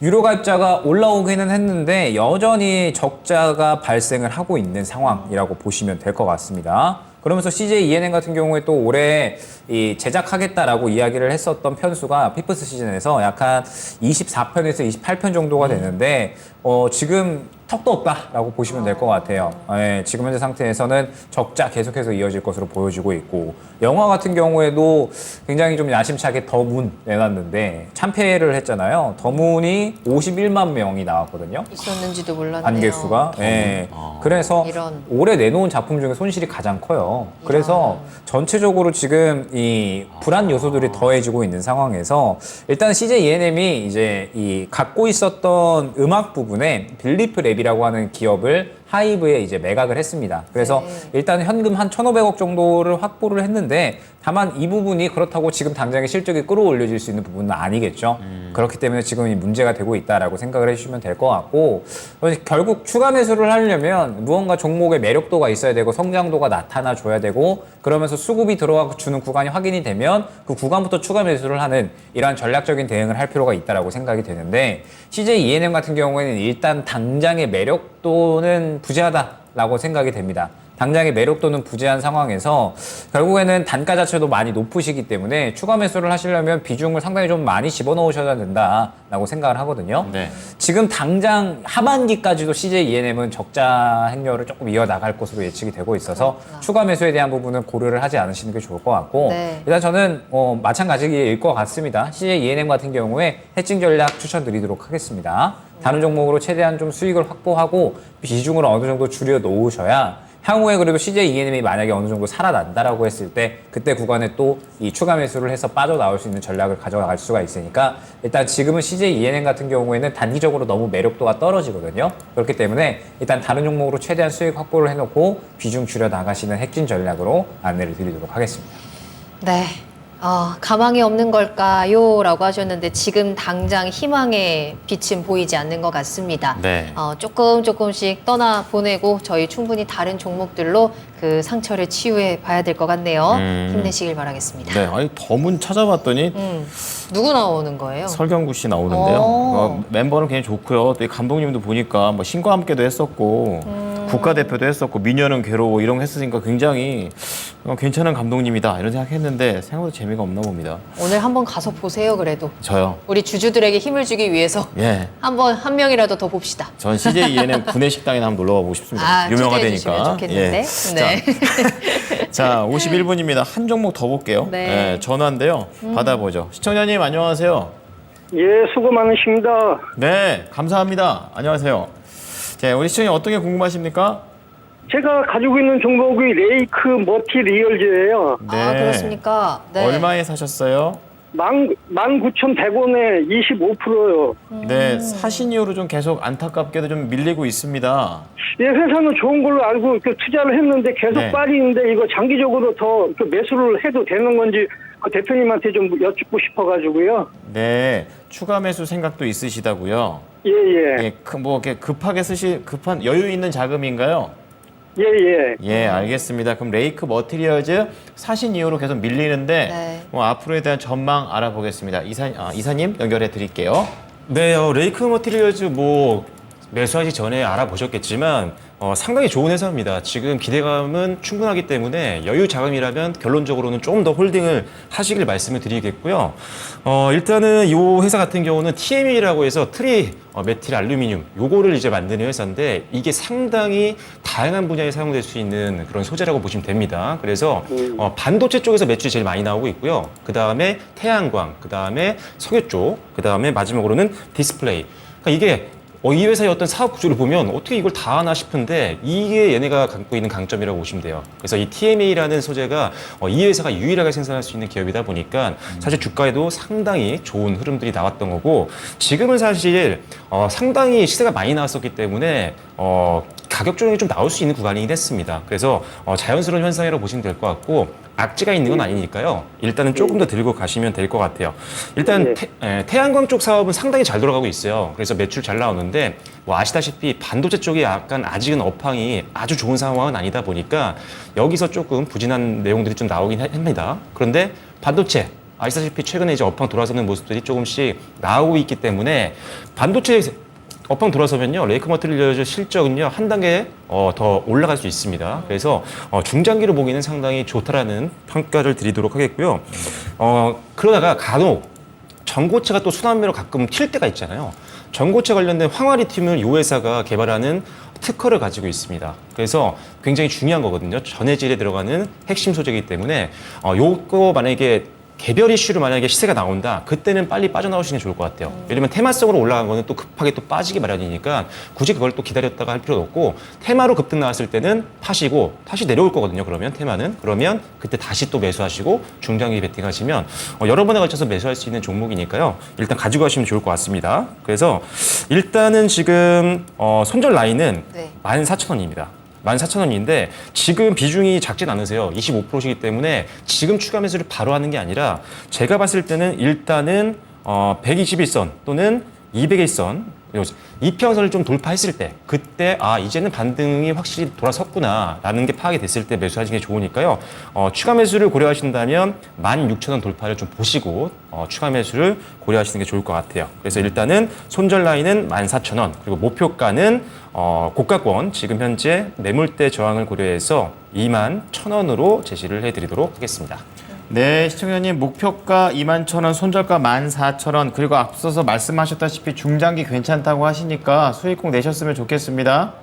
유료 가입자가 올라오기는 했는데 여전히 적자가 발생을 하고 있는 상황이라고 보시면 될 것 같습니다. 그러면서 CJ ENM 같은 경우에 또 올해 이 제작하겠다라고 이야기를 했었던 편수가 피프스 시즌에서 약간 24편에서 28편 정도가 되는데 지금 턱도 없다라고 보시면 될 것 같아요. 예, 지금 현재 상태에서는 적자 계속해서 이어질 것으로 보여지고 있고 영화 같은 경우에도 굉장히 좀 야심차게 더문 내놨는데 참패를 했잖아요. 더문이 51만 명이 나왔거든요. 있었는지도 몰랐네요. 관객수가. 예. 그래서 이런. 올해 내놓은 작품 중에 손실이 가장 커요. 그래서 전체적으로 지금 이 불안 요소들이 더해지고 있는 상황에서 일단 CJ ENM이 이제 이 갖고 있었던 음악 부분에 빌리프 랩이라고 하는 기업을 하이브에 이제 매각을 했습니다. 그래서 일단 현금 한 1,500억 정도를 확보를 했는데 다만 이 부분이 그렇다고 지금 당장에 실적이 끌어올려질 수 있는 부분은 아니겠죠. 그렇기 때문에 지금 이 문제가 되고 있다라고 생각을 해주시면 될 것 같고 결국 추가 매수를 하려면 무언가 종목의 매력도가 있어야 되고 성장도가 나타나줘야 되고 그러면서 수급이 들어와 주는 구간이 확인이 되면 그 구간부터 추가 매수를 하는 이러한 전략적인 대응을 할 필요가 있다라고 생각이 되는데 CJ ENM 같은 경우에는 일단 당장의 매력도는 부재하다라고 생각이 됩니다. 당장의 매력도는 부재한 상황에서 결국에는 단가 자체도 많이 높으시기 때문에 추가 매수를 하시려면 비중을 상당히 좀 많이 집어넣으셔야 된다라고 생각을 하거든요. 네. 지금 당장 하반기까지도 CJ ENM은 적자 행렬을 조금 이어나갈 것으로 예측이 되고 있어서 그렇구나. 추가 매수에 대한 부분은 고려를 하지 않으시는 게 좋을 것 같고 네. 일단 저는 마찬가지일 것 같습니다. CJ ENM 같은 경우에 해칭 전략 추천드리도록 하겠습니다. 다른 종목으로 최대한 좀 수익을 확보하고 비중을 어느 정도 줄여 놓으셔야 향후에 그래도 CJ ENM이 만약에 어느 정도 살아난다라고 했을 때 그때 구간에 또 이 추가 매수를 해서 빠져나올 수 있는 전략을 가져갈 수가 있으니까 일단 지금은 CJ ENM 같은 경우에는 단기적으로 너무 매력도가 떨어지거든요. 그렇기 때문에 일단 다른 종목으로 최대한 수익 확보를 해놓고 비중 줄여 나가시는 핵심 전략으로 안내를 드리도록 하겠습니다. 네. 가망이 없는 걸까요? 라고 하셨는데 지금 당장 희망의 빛은 보이지 않는 것 같습니다. 네. 조금씩 떠나보내고 저희 충분히 다른 종목들로 그 상처를 치유해 봐야 될 것 같네요. 힘내시길 바라겠습니다. 네, 아니 더문 찾아봤더니 누구 나오는 거예요? 설경구 씨 나오는데요. 멤버는 굉장히 좋고요. 또 이 감독님도 보니까 뭐 신과 함께도 했었고 국가대표도 했었고 미녀는 괴로워 이런 거 했으니까 굉장히 괜찮은 감독님이다 이런 생각했는데 생각보다 재미가 없나 봅니다. 오늘 한번 가서 보세요. 그래도 저요. 우리 주주들에게 힘을 주기 위해서 예. 한번 한 명이라도 더 봅시다. 전 CJ ENM 구내식당에 한번 놀러 가보고 싶습니다. 유명하다니까. 좋겠는데. 네. 자, 51분입니다. 한 종목 더 볼게요. 네. 예, 전화인데요. 받아보죠. 시청자님 안녕하세요. 예, 수고 많으십니다. 네, 감사합니다. 안녕하세요. 자, 우리 시청자님 어떤 게 궁금하십니까? 제가 가지고 있는 종목이 레이크 머티리얼즈예요. 그렇습니까? 네. 얼마에 사셨어요? 19,100원에 25%요. 네, 사신 이후로 좀 계속 안타깝게도 좀 밀리고 있습니다. 예, 회사는 좋은 걸로 알고 이렇게 투자를 했는데 계속 네. 빠지는데 이거 장기적으로 더 이렇게 매수를 해도 되는 건지 그 대표님한테 좀 여쭙고 싶어가지고요. 네, 추가 매수 생각도 있으시다고요? 예, 예. 예, 뭐 이렇게 급한 여유 있는 자금인가요? 예, 예. 예, 알겠습니다. 그럼 레이크 머티리얼즈 사신 이후로 계속 밀리는데 네. 뭐 앞으로에 대한 전망 알아보겠습니다. 이사님 연결해 드릴게요. 네, 레이크 머티리얼즈 뭐 매수하기 전에 알아보셨겠지만 상당히 좋은 회사입니다. 지금 기대감은 충분하기 때문에 여유 자금이라면 결론적으로는 조금 더 홀딩을 하시길 말씀을 드리겠고요. 일단은 이 회사 같은 경우는 TME라고 해서 트리 메틸 알루미늄 요거를 이제 만드는 회사인데 이게 상당히 다양한 분야에 사용될 수 있는 그런 소재라고 보시면 됩니다. 그래서 반도체 쪽에서 매출이 제일 많이 나오고 있고요. 그 다음에 태양광, 그 다음에 석유 쪽, 그 다음에 마지막으로는 디스플레이. 그러니까 이게 이 회사의 어떤 사업 구조를 보면 어떻게 이걸 다 하나 싶은데 이게 얘네가 갖고 있는 강점이라고 보시면 돼요. 그래서 이 TMA라는 소재가 이 회사가 유일하게 생산할 수 있는 기업이다 보니까 사실 주가에도 상당히 좋은 흐름들이 나왔던 거고 지금은 사실 상당히 시세가 많이 나왔었기 때문에 가격 조정이 좀 나올 수 있는 구간이긴 했습니다. 그래서 자연스러운 현상이라고 보시면 될 것 같고 악재가 있는 건 아니니까요. 일단은 조금 더 들고 가시면 될 것 같아요. 일단 태양광 쪽 사업은 상당히 잘 돌아가고 있어요. 그래서 매출 잘 나오는데 뭐 아시다시피 반도체 쪽이 약간 아직은 업황이 아주 좋은 상황은 아니다 보니까 여기서 조금 부진한 내용들이 좀 나오긴 합니다. 그런데 반도체 아시다시피 최근에 이제 업황 돌아서는 모습들이 조금씩 나오고 있기 때문에 반도체 업황 돌아서면요 레이크 머티리얼즈 실적은요 한 단계 더 올라갈 수 있습니다. 그래서 중장기로 보기에는 상당히 좋다라는 평가를 드리도록 하겠고요. 그러다가 간혹 전고체가 또 순환매로 가끔 튈 때가 있잖아요. 전고체 관련된 황화리튬을 이 회사가 개발하는 특허를 가지고 있습니다. 그래서 굉장히 중요한 거거든요. 전해질에 들어가는 핵심 소재이기 때문에 요거 만약에 개별 이슈로 만약에 시세가 나온다, 그때는 빨리 빠져나오시는 게 좋을 것 같아요. 왜냐면 테마성으로 올라간 거는 또 급하게 또 빠지기 마련이니까 굳이 그걸 또 기다렸다가 할 필요도 없고 테마로 급등 나왔을 때는 파시고 다시 내려올 거거든요. 그러면 그때 다시 또 매수하시고 중장기 베팅하시면 여러 번에 걸쳐서 매수할 수 있는 종목이니까요. 일단 가지고 가시면 좋을 것 같습니다. 그래서 일단은 지금 손절 라인은 네. 14,000원입니다. 14,000원인데 지금 비중이 작진 않으세요. 25%이기 때문에 지금 추가 매수를 바로 하는 게 아니라 제가 봤을 때는 일단은 121선 또는 201선 이평선을 좀 돌파했을 때 그때 이제는 반등이 확실히 돌아섰구나라는 게 파악이 됐을 때 매수하시는 게 좋으니까요. 추가 매수를 고려하신다면 16,000원 돌파를 좀 보시고 추가 매수를 고려하시는 게 좋을 것 같아요. 그래서 일단은 손절 라인은 14,000원 그리고 목표가는 고가권 지금 현재 매물대 저항을 고려해서 21,000원으로 제시를 해드리도록 하겠습니다. 네, 시청자님 목표가 21,000원, 손절가 14,000원 그리고 앞서서 말씀하셨다시피 중장기 괜찮다고 하시니까 수익 꼭 내셨으면 좋겠습니다.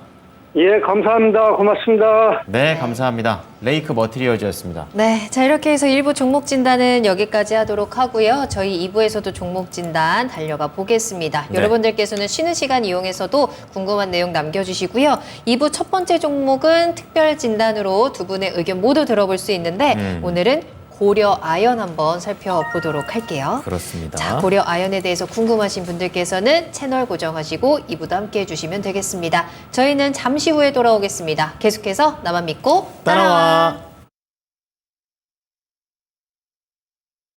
예, 감사합니다. 고맙습니다. 네, 감사합니다. 레이크 머티리얼즈였습니다. 네, 자 이렇게 해서 1부 종목 진단은 여기까지 하도록 하고요. 저희 2부에서도 종목 진단 달려가 보겠습니다. 네. 여러분들께서는 쉬는 시간 이용해서도 궁금한 내용 남겨주시고요. 2부 첫 번째 종목은 특별 진단으로 두 분의 의견 모두 들어볼 수 있는데 오늘은 고려 아연 한번 살펴보도록 할게요. 그렇습니다. 자, 고려 아연에 대해서 궁금하신 분들께서는 채널 고정하시고 2부도 함께 해주시면 되겠습니다. 저희는 잠시 후에 돌아오겠습니다. 계속해서 나만 믿고 따라와.